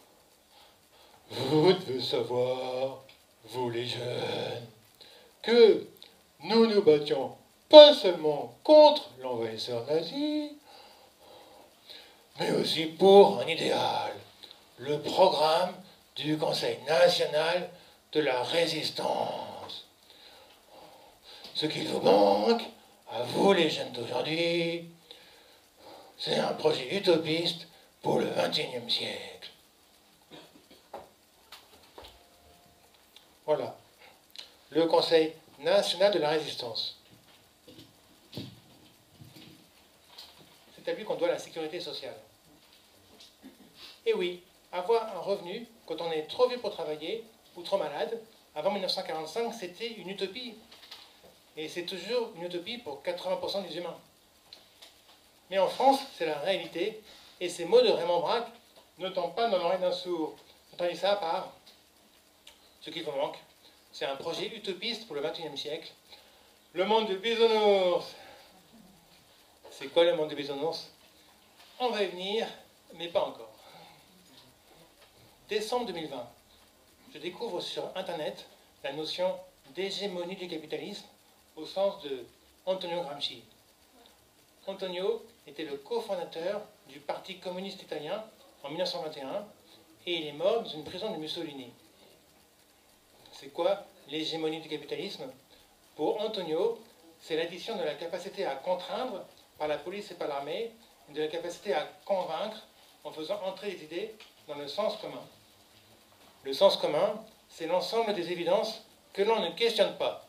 « Vous devez savoir, vous les jeunes, que nous nous battions pas seulement contre l'envahisseur nazi, mais aussi pour un idéal, le programme du Conseil national de la résistance. Ce qu'il vous manque, à vous les jeunes d'aujourd'hui, c'est un projet utopiste pour le XXIe siècle. » Voilà, le Conseil national de la résistance. C'est à lui qu'on doit la sécurité sociale. Et oui, avoir un revenu quand on est trop vieux pour travailler ou trop malade, avant 1945, c'était une utopie. Et c'est toujours une utopie pour 80% des humains. Mais en France, c'est la réalité, et ces mots de Raymond Aubrac ne tombent pas dans l'oreille d'un sourd. Entendez ça par ce qu'il vous manque. C'est un projet utopiste pour le XXIe siècle. Le monde du bisounours. C'est quoi le monde du bisounours? On va y venir, mais pas encore. Décembre 2020, je découvre sur Internet la notion d'hégémonie du capitalisme au sens de Antonio Gramsci. Antonio était le cofondateur du Parti communiste italien en 1921 et il est mort dans une prison de Mussolini. C'est quoi l'hégémonie du capitalisme? Pour Antonio, c'est l'addition de la capacité à contraindre par la police et par l'armée et de la capacité à convaincre en faisant entrer les idées dans le sens commun. Le sens commun, c'est l'ensemble des évidences que l'on ne questionne pas.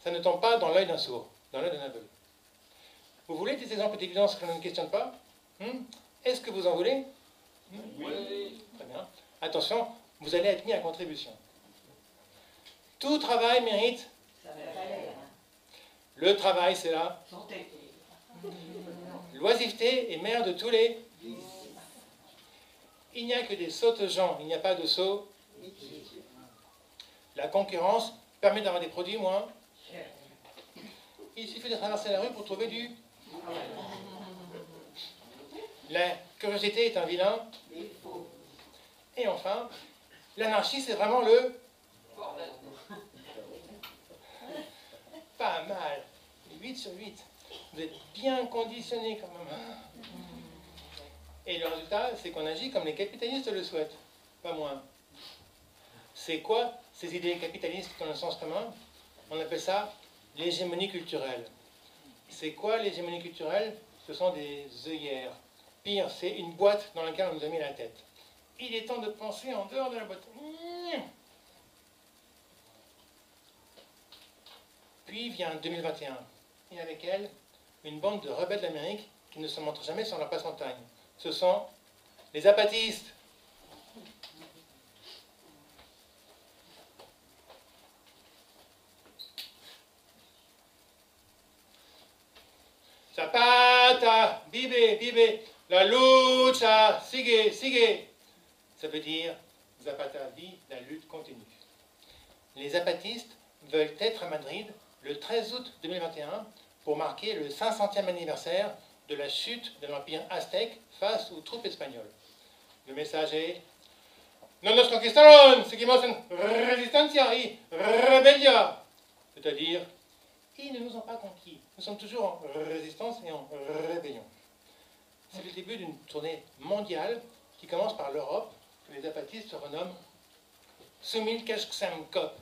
Ça ne tombe pas dans l'œil d'un sourd, dans l'œil d'un aveugle. Vous voulez des exemples d'évidences que l'on ne questionne pas? Est-ce que vous en voulez? Oui. Très bien. Attention, vous allez être mis à contribution. Tout travail mérite. Le travail, c'est la l'oisiveté est mère de tous les. Il n'y a que des sottes gens, il n'y a pas de sots. La concurrence permet d'avoir des produits moins. Il suffit de traverser la rue pour trouver du. La curiosité est un vilain. Et enfin, l'anarchie, c'est vraiment le. Pas mal. 8 sur 8. Vous êtes bien conditionnés quand même. Et le résultat, c'est qu'on agit comme les capitalistes le souhaitent. Pas moins. C'est quoi ces idées capitalistes dans le sens commun? On appelle ça l'hégémonie culturelle. C'est quoi l'hégémonie culturelle? Ce sont des œillères. Pire, c'est une boîte dans laquelle on nous a mis la tête. Il est temps de penser en dehors de la boîte. Puis vient 2021, et avec elle, une bande de rebelles d'Amérique qui ne se montrent jamais sur la passe-montagne. Ce sont les apatistes. Zapata! Zapata, vive, vive, la lucha, sigue, sigue. Ça veut dire Zapata vit, la lutte continue. Les zapatistes veulent être à Madrid le 13 août 2021 pour marquer le 500e anniversaire de la chute de l'Empire aztèque face aux troupes espagnoles. Le message est No nos conquistaron, seguimos en resistencia y rebellia. C'est-à-dire, ils ne nous ont pas conquis. Nous sommes toujours en résistance et en rébellion. C'est le début d'une tournée mondiale qui commence par l'Europe, que les zapatistes se renomment Sumilkashksamkop,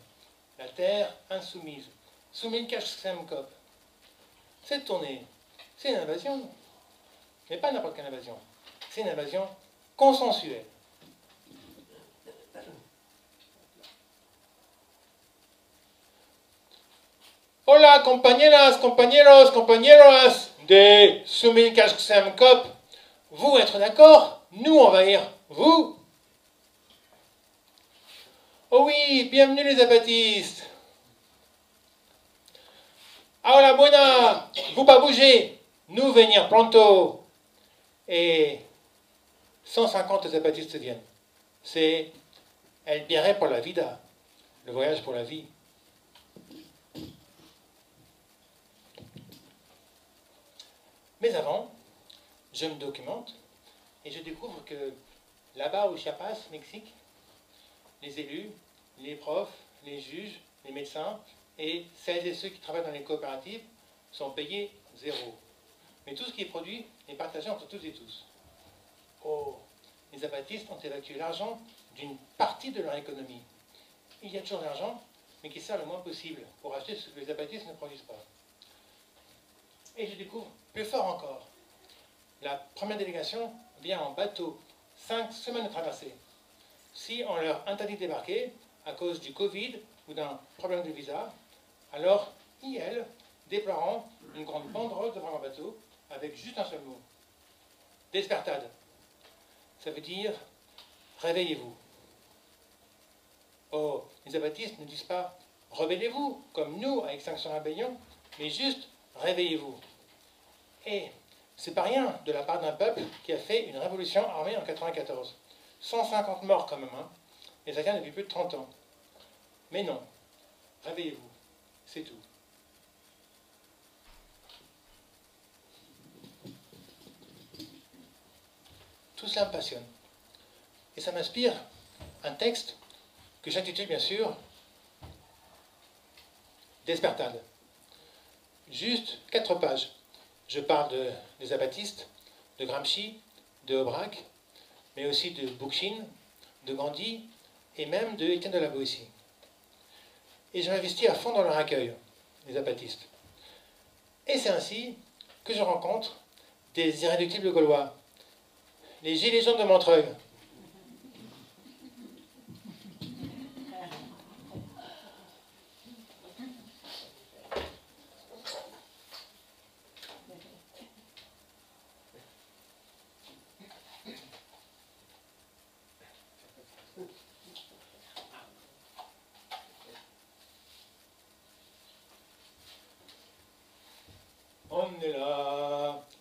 la terre insoumise. Sumilkashksamkop. Cette tournée, c'est une invasion. Mais pas n'importe quelle invasion. C'est une invasion consensuelle. Hola, compañeras, compañeros, compañeras de Sumilkashksamkop. Vous être d'accord, nous envahir vous. Oh oui, bienvenue les zapatistes. Hola, buena, vous pas bouger, nous venir pronto. Et 150 zapatistes viennent. C'est El viaje por la vida, le voyage pour la vie. Mais avant, je me documente et je découvre que là-bas au Chiapas, Mexique, les élus, les profs, les juges, les médecins et celles et ceux qui travaillent dans les coopératives sont payés zéro. Mais tout ce qui est produit est partagé entre toutes et tous. Oh, les zapatistes ont évacué l'argent d'une partie de leur économie. Il y a toujours de l'argent, mais qui sert le moins possible pour acheter ce que les zapatistes ne produisent pas. Et je découvre plus fort encore. La première délégation vient en bateau, 5 semaines de traversée. Si on leur interdit de débarquer à cause du Covid ou d'un problème de visa, alors ils déploieront une grande banderole devant leur bateau avec juste un seul mot. Despertad. Ça veut dire réveillez-vous. Oh, les zapatistes ne disent pas rebellez-vous, comme nous à Extinction Rebellion, mais juste réveillez-vous. Et c'est pas rien de la part d'un peuple qui a fait une révolution armée en 1994. 150 morts quand même, hein, et ça tient depuis plus de 30 ans. Mais non, réveillez-vous, c'est tout. Tout cela me passionne. Et ça m'inspire un texte que j'intitule bien sûr Despertad. Juste 4 pages. Je parle des zapatistes, de Gramsci, de Aubrac, mais aussi de Bookchin, de Gandhi et même de Étienne de la Boétie. Et je m'investis à fond dans leur accueil, les zapatistes. Et c'est ainsi que je rencontre des irréductibles gaulois, les gilets jaunes de Montreuil.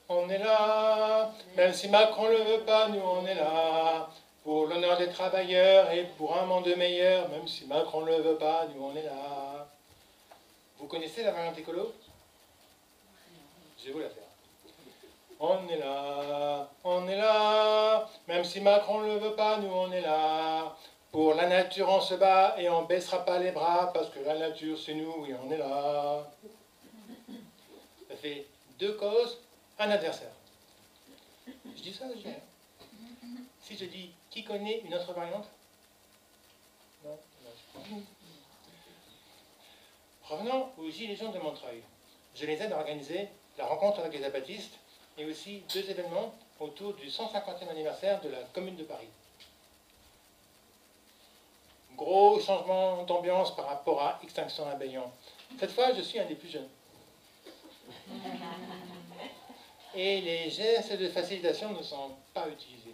On est là, même si Macron le veut pas, nous on est là, pour l'honneur des travailleurs et pour un monde meilleur, même si Macron le veut pas, nous on est là. Vous connaissez la variante écolo? Je vais vous la faire. On est là, même si Macron le veut pas, nous on est là. Pour la nature on se bat et on baissera pas les bras, parce que la nature c'est nous et on est là. Ça fait 2 causes, un adversaire. Je dis ça, je dis rien. Si je dis qui connaît une autre variante? Non. Revenons aux Gilets jaunes de Montreuil. Je les aide à organiser la rencontre avec les zapatistes et aussi 2 événements autour du 150e anniversaire de la Commune de Paris. Gros changement d'ambiance par rapport à Extinction Rebellion. Cette fois, je suis un des plus jeunes. Et les gestes de facilitation ne sont pas utilisés.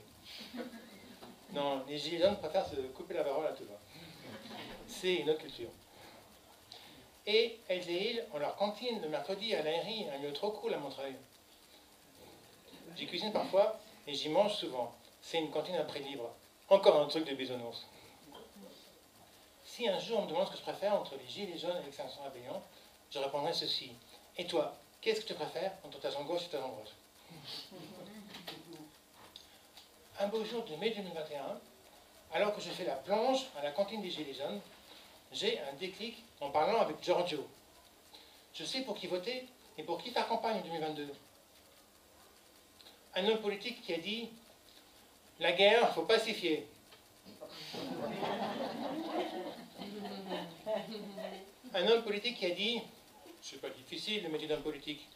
Non, les gilets jaunes préfèrent se couper la parole à tout va. C'est une autre culture. Et elles et ils ont leur cantine le mercredi à l'ARI, un lieu trop cool à Montreuil. J'y cuisine parfois et j'y mange souvent. C'est une cantine à prix libre. Encore un truc de bisounours. Si un jour on me demande ce que je préfère entre les gilets jaunes et l'Extinction Rebellion, je répondrai ceci. Et toi, qu'est-ce que tu préfères entre ta jambe gauche et ta jambe droite? Un beau jour de mai 2021, alors que je fais la plonge à la cantine des gilets jaunes, j'ai un déclic en parlant avec Giorgio. Je sais pour qui voter et pour qui faire campagne en 2022. Un homme politique qui a dit « La guerre, il faut pacifier ». Un homme politique qui a dit « C'est pas difficile le métier d'homme politique.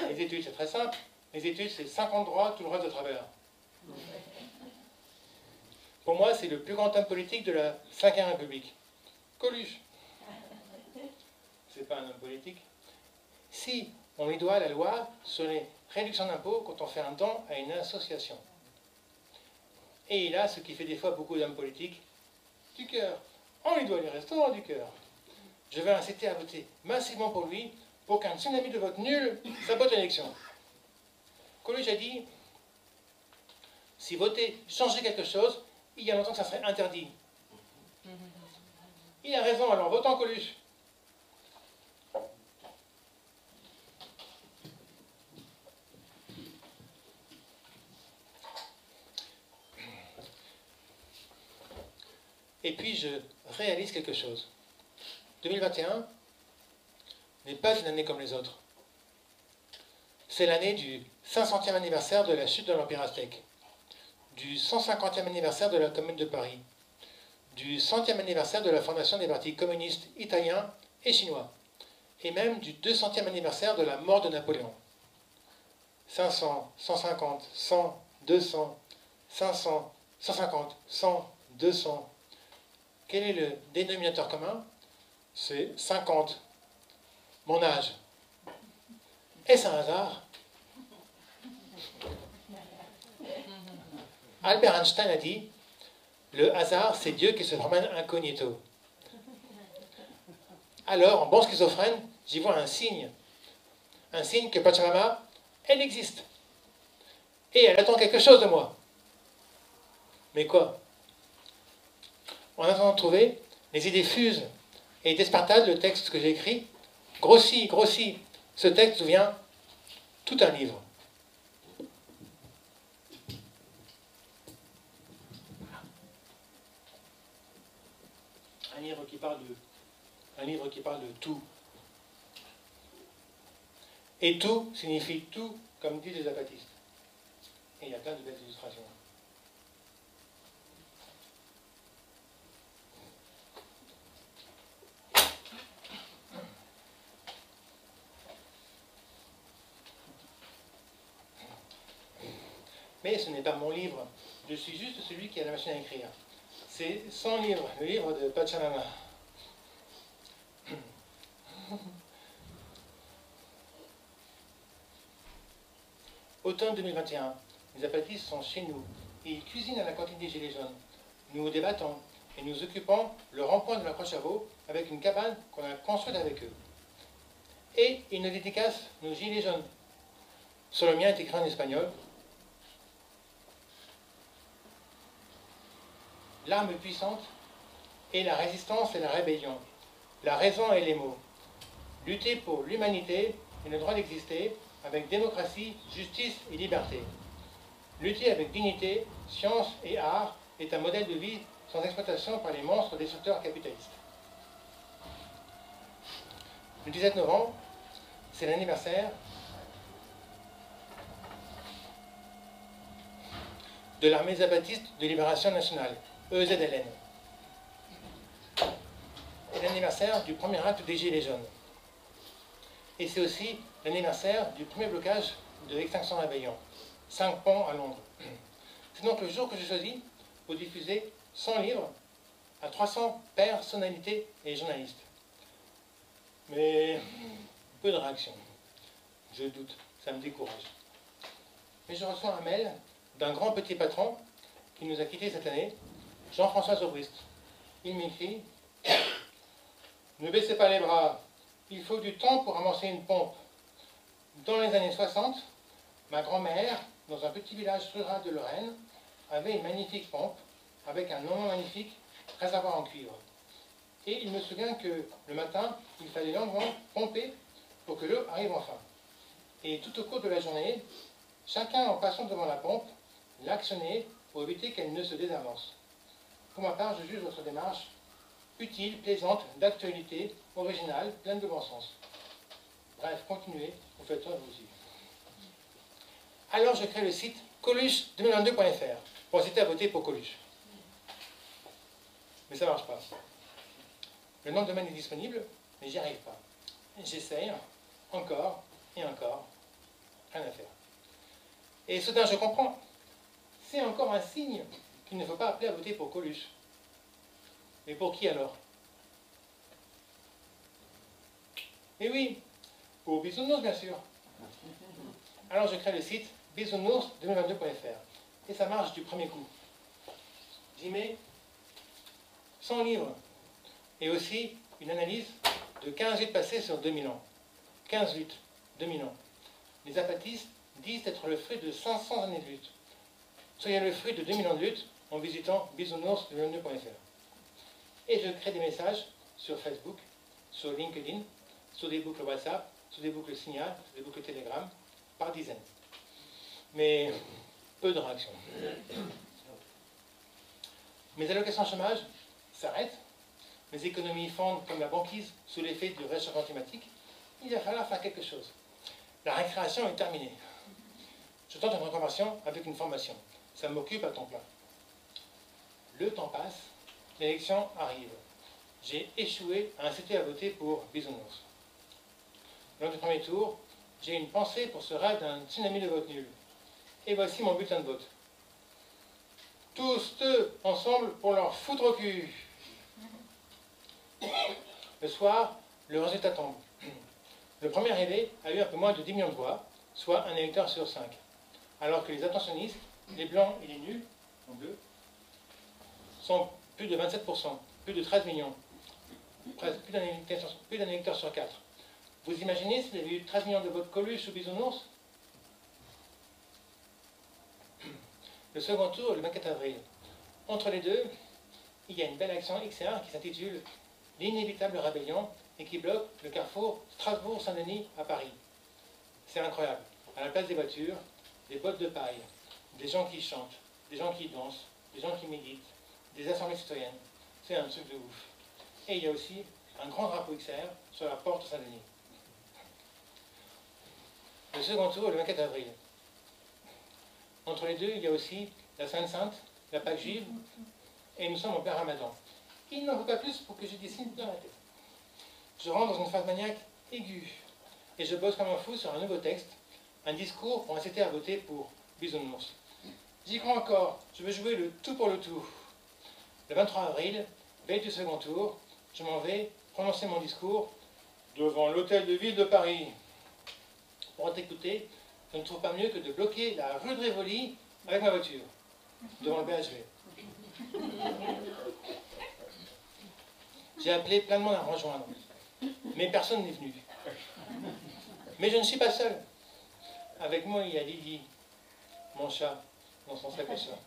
Les études, c'est très simple. Les études, c'est 50 droits, tout le reste de travers. » Pour moi, c'est le plus grand homme politique de la Ve République. Coluche. C'est pas un homme politique. Si on lui doit la loi sur les réductions d'impôts quand on fait un don à une association. Et il a ce qui fait des fois beaucoup d'hommes politiques, du cœur. On lui doit les restaurants du cœur. Je vais inciter à voter massivement pour lui pour qu'un tsunami de vote nul sabote l'élection. Coluche a dit, si voter changeait quelque chose, il y a longtemps que ça serait interdit. Il a raison, alors votons Coluche. Et puis je réalise quelque chose. 2021 n'est pas une année comme les autres. C'est l'année du 500e anniversaire de la chute de l'Empire aztèque, du 150e anniversaire de la Commune de Paris, du 100e anniversaire de la fondation des partis communistes italiens et chinois, et même du 200e anniversaire de la mort de Napoléon. 500, 150, 100, 200, 500, 150, 100, 200. Quel est le dénominateur commun? C'est 50. Mon âge. Est-ce un hasard? Albert Einstein a dit « Le hasard, c'est Dieu qui se promène incognito ». Alors, en bon schizophrène, j'y vois un signe. Un signe que Pachamama, elle existe. Et elle attend quelque chose de moi. Mais quoi? En attendant de trouver, les idées fusent. Et d'espartade, le texte que j'ai écrit, grossit. Ce texte devient tout un livre. Un livre qui parle de tout. Et tout signifie tout, comme disent les zapatistes. Et il y a plein de belles illustrations. Mais ce n'est pas mon livre. Je suis juste celui qui a la machine à écrire. C'est son livre, le livre de Pachamama. Automne 2021. Les zapatistes sont chez nous. Et ils cuisinent à la cantine des Gilets jaunes. Nous débattons et nous occupons le rond-point de la Croix Chavaux avec une cabane qu'on a construite avec eux. Et ils nous dédicacent nos Gilets jaunes. Sur le mien est écrit en espagnol. L'arme puissante est la résistance et la rébellion. La raison et les mots. Lutter pour l'humanité et le droit d'exister avec démocratie, justice et liberté. Lutter avec dignité, science et art est un modèle de vie sans exploitation par les monstres destructeurs capitalistes. Le 17 novembre, c'est l'anniversaire de l'armée zapatiste de libération nationale, EZLN. Et l'anniversaire du premier acte des Gilets jaunes. Et c'est aussi l'anniversaire du premier blocage de l'Extinction Rebellion, 5 ponts à Londres. C'est donc le jour que j'ai choisi pour diffuser 100 livres à 300 personnalités et journalistes. Mais peu de réactions. Je doute, ça me décourage. Mais je reçois un mail d'un grand petit patron qui nous a quittés cette année, Jean-François Zobrist. Il m'écrit « Ne baissez pas les bras, il faut du temps pour avancer une pompe. Dans les années 60, Ma grand-mère, dans un petit village rural de Lorraine, avait une magnifique pompe avec un nom magnifique réservoir en cuivre. Et il me souvient que le matin, il fallait longuement pomper pour que l'eau arrive enfin. Et tout au cours de la journée, chacun en passant devant la pompe l'actionnait pour éviter qu'elle ne se désamorce. Pour ma part, je juge votre démarche utile, plaisante, d'actualité, originale, pleine de bon sens. Bref, continuez, vous faites ça vous aussi. Alors je crée le site coluche2022.fr pour inciter à voter pour Coluche. Mais ça ne marche pas. Le nom de domaine est disponible, mais j'y arrive pas. J'essaye, encore et encore, rien à faire. Et soudain je comprends. C'est encore un signe qu'il ne faut pas appeler à voter pour Coluche. Mais pour qui alors? Eh oui, pour Bisounours bien sûr. Alors je crée le site bisounours2022.fr et ça marche du premier coup. J'y mets 100 livres et aussi une analyse de 15 luttes passées sur 2000 ans. 15 luttes, 2000 ans. Les apatistes disent être le fruit de 500 années de lutte. Soyez le fruit de 2000 ans de lutte en visitant bisounours2022.fr. Et je crée des messages sur Facebook, sur LinkedIn, sur des boucles WhatsApp, sur des boucles Signal, sur des boucles Telegram, par dizaines. Mais peu de réactions. Mes allocations chômage s'arrêtent, mes économies fondent comme la banquise sous l'effet du réchauffement climatique. Il va falloir faire quelque chose. La récréation est terminée. Je tente une reconversion avec une formation. Ça m'occupe à temps plein. Le temps passe, l'élection arrive. J'ai échoué à inciter à voter pour Bisounours. Lors du premier tour, j'ai une pensée pour ce rêve d'un tsunami de vote nul. Et voici mon bulletin de vote. Tous eux ensemble pour leur foutre au cul. Le soir, le résultat tombe. Le premier arrivé a eu un peu moins de 10 millions de voix, soit un électeur sur 5. Alors que les attentionnistes, les blancs et les nuls, en bleu, sont plus de 27%, plus de 13 millions, presque plus d'un électeur sur 4. Vous imaginez s'il y avait eu 13 millions de votes Coluche ou Bisounours? Le second tour, le 24 avril. Entre les deux, il y a une belle action XR qui s'intitule « L'inévitable rébellion » et qui bloque le carrefour Strasbourg-Saint-Denis à Paris. C'est incroyable. À la place des voitures, des bottes de paille, des gens qui chantent, des gens qui dansent, des gens qui méditent, des assemblées citoyennes. C'est un truc de ouf. Et il y a aussi un grand drapeau XR sur la porte Saint-Denis. Le second tour est le 24 avril. Entre les deux, il y a aussi la Sainte-Sainte, la Pâque juive, et nous sommes en plein Ramadan. Il n'en faut pas plus pour que je dessine dans la tête. Je rentre dans une phase maniaque aiguë, et je bosse comme un fou sur un nouveau texte, un discours pour inciter à voter pour Bisounours. J'y crois encore, je veux jouer le tout pour le tout. Le 23 avril, veille du second tour, je m'en vais prononcer mon discours devant l'hôtel de ville de Paris. Pour être écouté, je ne trouve pas mieux que de bloquer la rue de Rivoli avec ma voiture, devant le BHV. J'ai appelé plein de monde à me rejoindre, mais personne n'est venu. Mais je ne suis pas seul. Avec moi, il y a Lily, mon chat, dans son sac à chat.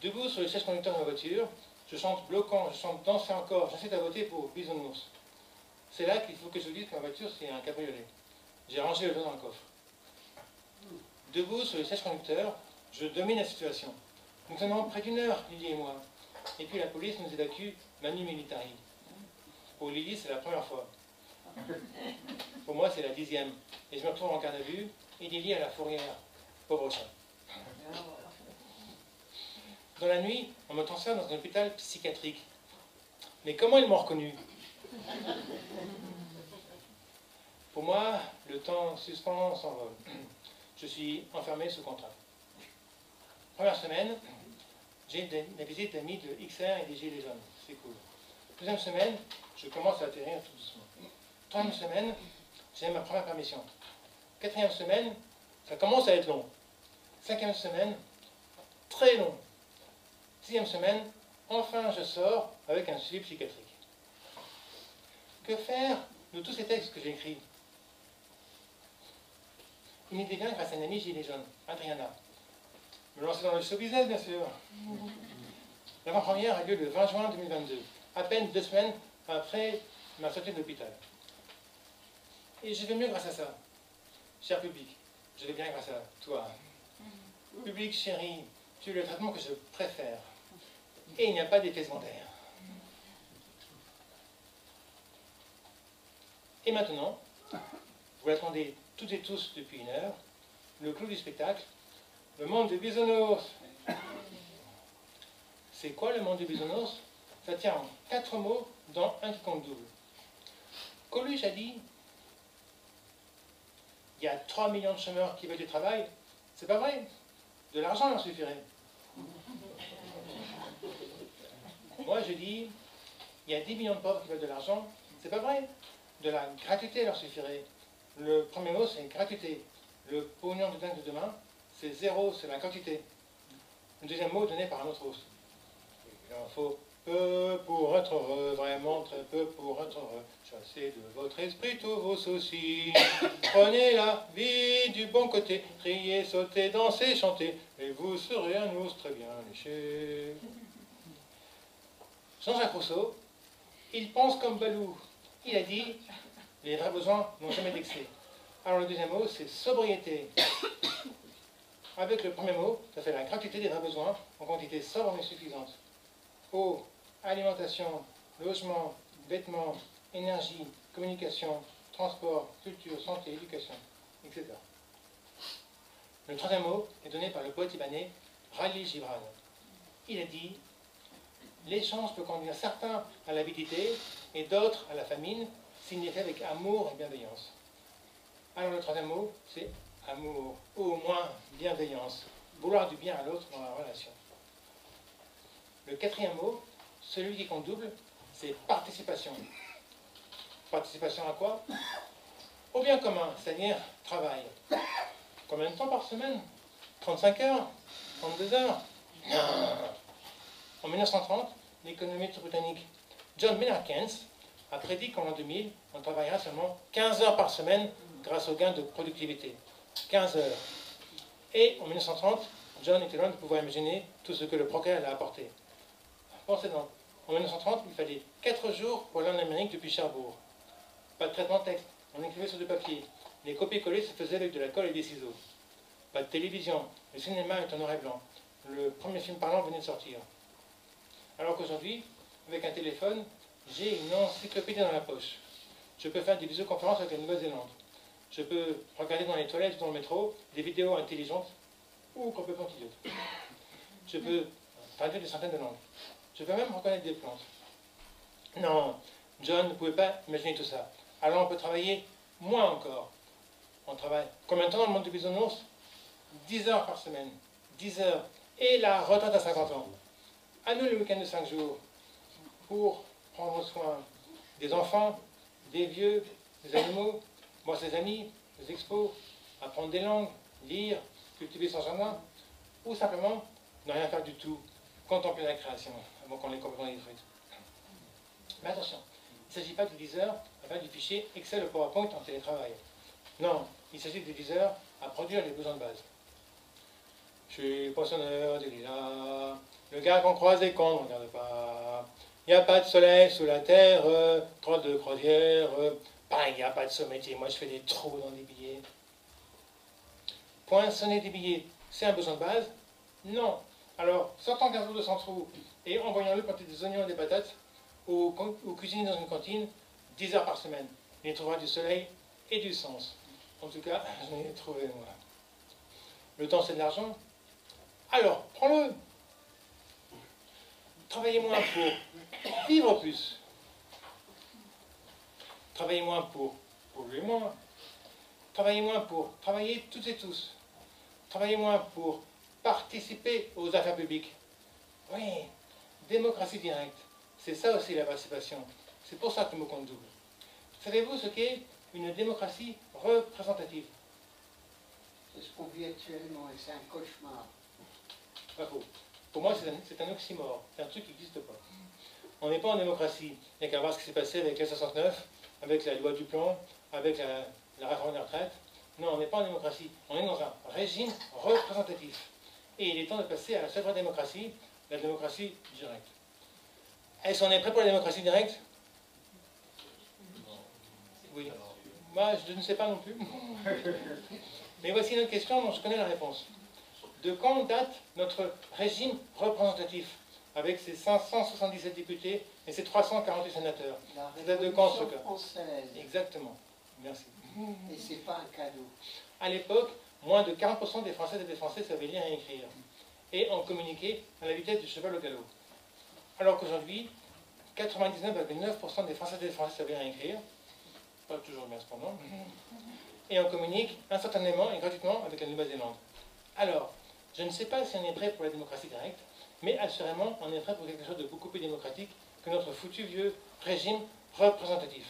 Debout sur le siège conducteur de ma voiture, je chante bloquant, je chante danser encore, j'incite à voter pour Bisounours. C'est là qu'il faut que je vous dise que ma voiture, c'est un cabriolet. J'ai rangé le dos dans le coffre. Debout sur le siège conducteur, je domine la situation. Nous sommes près d'une heure, Lily et moi. Et puis la police nous évacue manu militari. Pour Lily, c'est la première fois. Pour moi, c'est la 10e. Et je me retrouve en garde à vue, et Lily à la fourrière. Pauvre chat. Dans la nuit, on me transfère dans un hôpital psychiatrique. Mais comment ils m'ont reconnu? Pour moi, le temps suspend s'envole. Je suis enfermé sous contrat. Première semaine, j'ai la visite d'amis de XR et des Gilets jaunes. C'est cool. Deuxième semaine, je commence à atterrir tout doucement. Troisième semaine, j'ai ma première permission. Quatrième semaine, ça commence à être long. Cinquième semaine, très long. Sixième semaine, enfin je sors avec un suivi psychiatrique. Que faire de tous ces textes que j'ai écrits? une idée vient grâce à une amie gilet jaune, Adriana. Me lancer dans le show business, bien sûr. L'avant-première a lieu le 20 juin 2022, à peine 2 semaines après ma sortie de l'hôpital. Et je vais mieux grâce à ça. Cher public, je vais bien grâce à toi. Public chéri, tu es le traitement que je préfère. Et il n'y a pas d'effet secondaire. Et maintenant, vous l'attendez toutes et tous depuis 1 heure, le clou du spectacle, le monde des bisounours. C'est quoi le monde des bisounours? Ça tient en 4 mots dans un qui compte double. Coluche a dit, il y a 3 millions de chômeurs qui veulent du travail. C'est pas vrai. De l'argent leur suffirait. Moi je dis, il y a 10 millions de pauvres qui veulent de l'argent. C'est pas vrai. De la gratuité leur suffirait. Le premier mot c'est gratuité. Le pognon de dingue de demain, c'est 0, c'est la quantité. Le deuxième mot donné par un autre os. Il en faut peu pour être heureux, vraiment très peu pour être heureux. Chassez de votre esprit tous vos soucis. Prenez la vie du bon côté. Riez, sautez, dansez, chantez. Et vous serez un ours très bien léché. Jean-Jacques Rousseau, il pense comme Balou. Il a dit, les vrais besoins n'ont jamais d'excès. Alors le deuxième mot, c'est sobriété. Avec le premier mot, ça fait la gratuité des vrais besoins en quantité sobre mais suffisante. Eau, alimentation, logement, vêtements, énergie, communication, transport, culture, santé, éducation, etc. Le troisième mot est donné par le poète libanais Khalil Gibran. Il a dit « L'échange peut conduire certains à l'avidité et d'autres à la famine s'il est fait avec amour et bienveillance. » Alors le troisième mot, c'est amour, ou au moins bienveillance, vouloir du bien à l'autre dans la relation. Le quatrième mot, celui qui compte double, c'est participation. Participation à quoi? Au bien commun, c'est-à-dire travail. Combien de temps par semaine? 35 heures? 32 heures? Non. En 1930, l'économiste britannique John Maynard Keynes a prédit qu'en l'an 2000, on travaillera seulement 15 heures par semaine grâce au gain de productivité. 15 heures. Et en 1930, John était loin de pouvoir imaginer tout ce que le progrès allait apporter. Pensez donc, en 1930, il fallait 4 jours pour aller en Amérique depuis Cherbourg. Pas de traitement de texte, on écrivait sur du papier. Les copier-coller se faisaient avec de la colle et des ciseaux. Pas de télévision, le cinéma est en noir et blanc. Le premier film parlant venait de sortir. Alors qu'aujourd'hui, avec un téléphone, j'ai une encyclopédie dans la poche. Je peux faire des visioconférences avec la Nouvelle-Zélande. Je peux regarder dans les toilettes ou dans le métro des vidéos intelligentes ou complètement idiotes. Je peux traduire des centaines de langues. Je peux même reconnaître des plantes. Non, John ne pouvait pas imaginer tout ça. Alors on peut travailler moins encore. On travaille combien de temps dans le monde du bisounours? 10 heures par semaine. 10 heures. Et la retraite à 50 ans. À nous le week-end de 5 jours. Pour prendre soin des enfants, des vieux, des animaux, voir ses amis, des expos, apprendre des langues, lire, cultiver son jardin, ou simplement ne rien faire du tout, contempler la création, avant qu'on l'ait complètement détruite. Mais attention, il ne s'agit pas de 10 heures à faire du fichier Excel ou PowerPoint en télétravail. Non, il s'agit de 10 heures à produire les besoins de base. Je suis poissonneur des lilas, le gars qu'on croise et qu'on ne regarde pas. Il n'y a pas de soleil sous la terre, droite de croisière, pareil, il n'y a pas de sommétier, moi je fais des trous dans des billets. Poinçonner des billets, c'est un besoin de base? Non. Alors, sortant 15 jours de sans trou et envoyant-le planter des oignons et des patates, ou cuisiner dans une cantine, 10 heures par semaine. Il y trouvera du soleil et du sens. En tout cas, j'en ai trouvé moi. Le temps c'est de l'argent? Alors, prends-le. Travaillez moins pour vivre plus. Travaillez moins pour polluer moins. Travaillez moins pour travailler toutes et tous. Travaillez moins pour participer aux affaires publiques. Oui, démocratie directe. C'est ça aussi la participation. C'est pour ça que le mot compte double. Savez-vous ce qu'est une démocratie représentative? C'est ce qu'on vit actuellement et c'est un cauchemar. Pas faux. Pour moi, c'est un oxymore. C'est un truc qui n'existe pas. On n'est pas en démocratie. Il n'y a qu'à voir ce qui s'est passé avec les 69, avec la loi du plan, avec la réforme des retraites. Non, on n'est pas en démocratie. On est dans un régime représentatif. Et il est temps de passer à la seule vraie démocratie, la démocratie directe. Est-ce qu'on est prêt pour la démocratie directe? Oui. Moi, je ne sais pas non plus. Mais voici une autre question dont je connais la réponse. De quand date notre régime représentatif, avec ses 577 députés et ses 348 sénateurs? La Ça date de quand, ce Révolution cas? française. Exactement. Merci. Et c'est pas un cadeau. À l'époque, moins de 40% des Françaises et des Français savaient lire et écrire, et en communiquer à la vitesse du cheval au galop. Alors qu'aujourd'hui, 99,9% des Françaises et des Français savent lire et écrire, pas toujours bien cependant, et on communique instantanément et gratuitement avec la Nouvelle-Zélande. Alors, je ne sais pas si on est prêt pour la démocratie directe, mais assurément, on est prêt pour quelque chose de beaucoup plus démocratique que notre foutu vieux régime représentatif.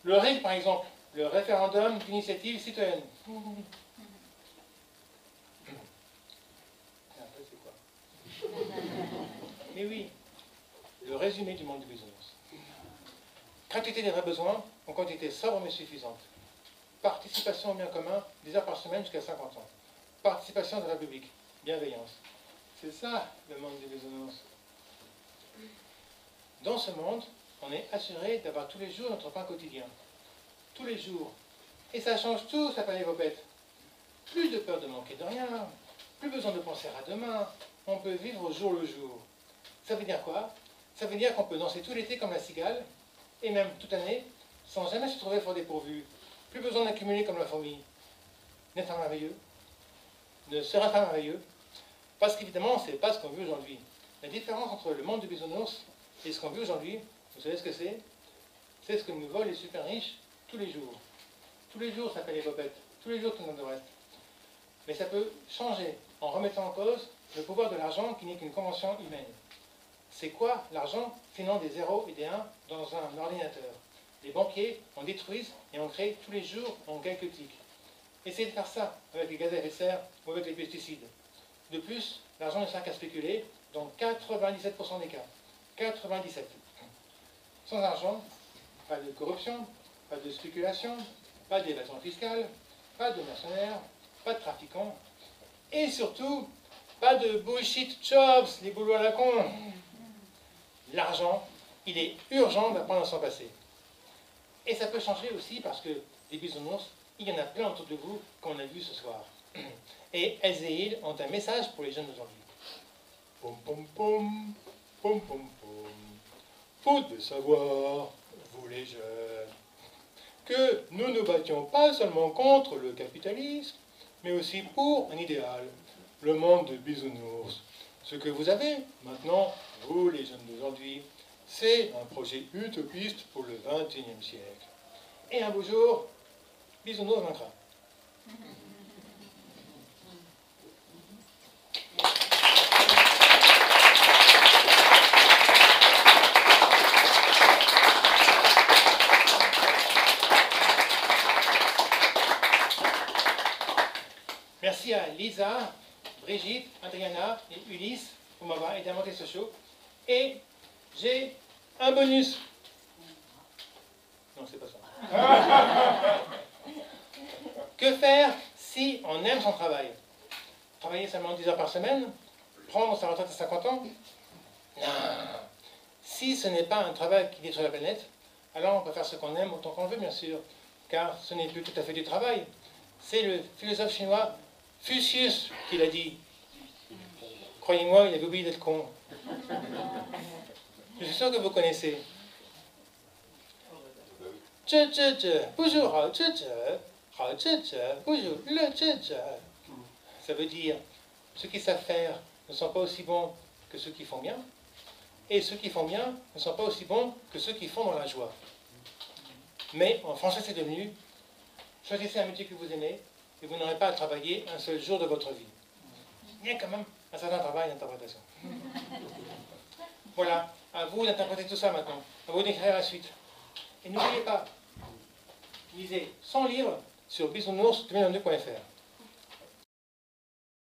Le RIC, par exemple, le référendum d'initiative citoyenne. C'est quoi? Mais oui, le résumé du monde du bisounours. Gratuité des vrais besoins en quantité sobre mais suffisante. Participation au bien commun, 10 heures par semaine jusqu'à 50 ans. Participation dans la République, bienveillance. C'est ça, le monde des bisounours. Dans ce monde, on est assuré d'avoir tous les jours notre pain quotidien. Tous les jours. Et ça change tout, ça paraît vos bêtes. Plus de peur de manquer de rien, plus besoin de penser à demain, on peut vivre au jour le jour. Ça veut dire quoi? Ça veut dire qu'on peut danser tout l'été comme la cigale, et même toute l'année, sans jamais se trouver fort dépourvu. Plus besoin d'accumuler comme la fourmi. N'est-ce pas merveilleux? Ne serait pas merveilleux? Parce qu'évidemment, ce n'est pas ce qu'on vit aujourd'hui. La différence entre le monde du bisounours et ce qu'on vit aujourd'hui, vous savez ce que c'est? C'est ce que nous volent les super riches tous les jours. Tous les jours, ça fait les popettes. Tous les jours, tout le monde reste. Mais ça peut changer en remettant en cause le pouvoir de l'argent qui n'est qu'une convention humaine. C'est quoi l'argent sinon des 0 et des 1 dans un ordinateur? Les banquiers en détruisent et en créent tous les jours en quelques clics. Essayez de faire ça avec les gaz à effet de serre ou avec les pesticides. De plus, l'argent ne sert qu'à spéculer dans 97% des cas. 97. Sans argent, pas de corruption, pas de spéculation, pas d'évasion fiscale, pas de mercenaires, pas de trafiquants, et surtout, pas de bullshit jobs, les boulots à la con. L'argent, il est urgent d'apprendre à s'en passer. Et ça peut changer aussi parce que des bisounours, il y en a plein autour de vous qu'on a vu ce soir. Et elles et ils ont un message pour les jeunes d'aujourd'hui. Pom pom pom, pom pom pom. Faut de savoir, vous les jeunes, que nous ne nous battions pas seulement contre le capitalisme, mais aussi pour un idéal, le monde de bisounours. Ce que vous avez maintenant, vous les jeunes d'aujourd'hui, c'est un projet utopiste pour le XXIe siècle. Et un beau jour, bisounours vaincra. Merci à Lisa, Brigitte, Adriana et Ulysse pour m'avoir aidé à monter ce show. Et j'ai un bonus. Non, c'est pas ça. Que faire si on aime son travail? Travailler seulement 10 heures par semaine? Prendre sa retraite à 50 ans? Non. Si ce n'est pas un travail qui détruit la planète, alors on peut faire ce qu'on aime autant qu'on veut, bien sûr. Car ce n'est plus tout à fait du travail. C'est le philosophe chinois Fucius qui l'a dit. Croyez-moi, il avait oublié d'être con. Je suis sûr que vous connaissez. Bonjour, bonjour, ça veut dire, ceux qui savent faire ne sont pas aussi bons que ceux qui font bien, et ceux qui font bien ne sont pas aussi bons que ceux qui font dans la joie. Mais en français, c'est devenu, choisissez un métier que vous aimez, et vous n'aurez pas à travailler un seul jour de votre vie. Il y a quand même un certain travail d'interprétation. Voilà, à vous d'interpréter tout ça maintenant, à vous d'écrire la suite. Et n'oubliez pas, lisez 100 livres sur bisounours2022.fr.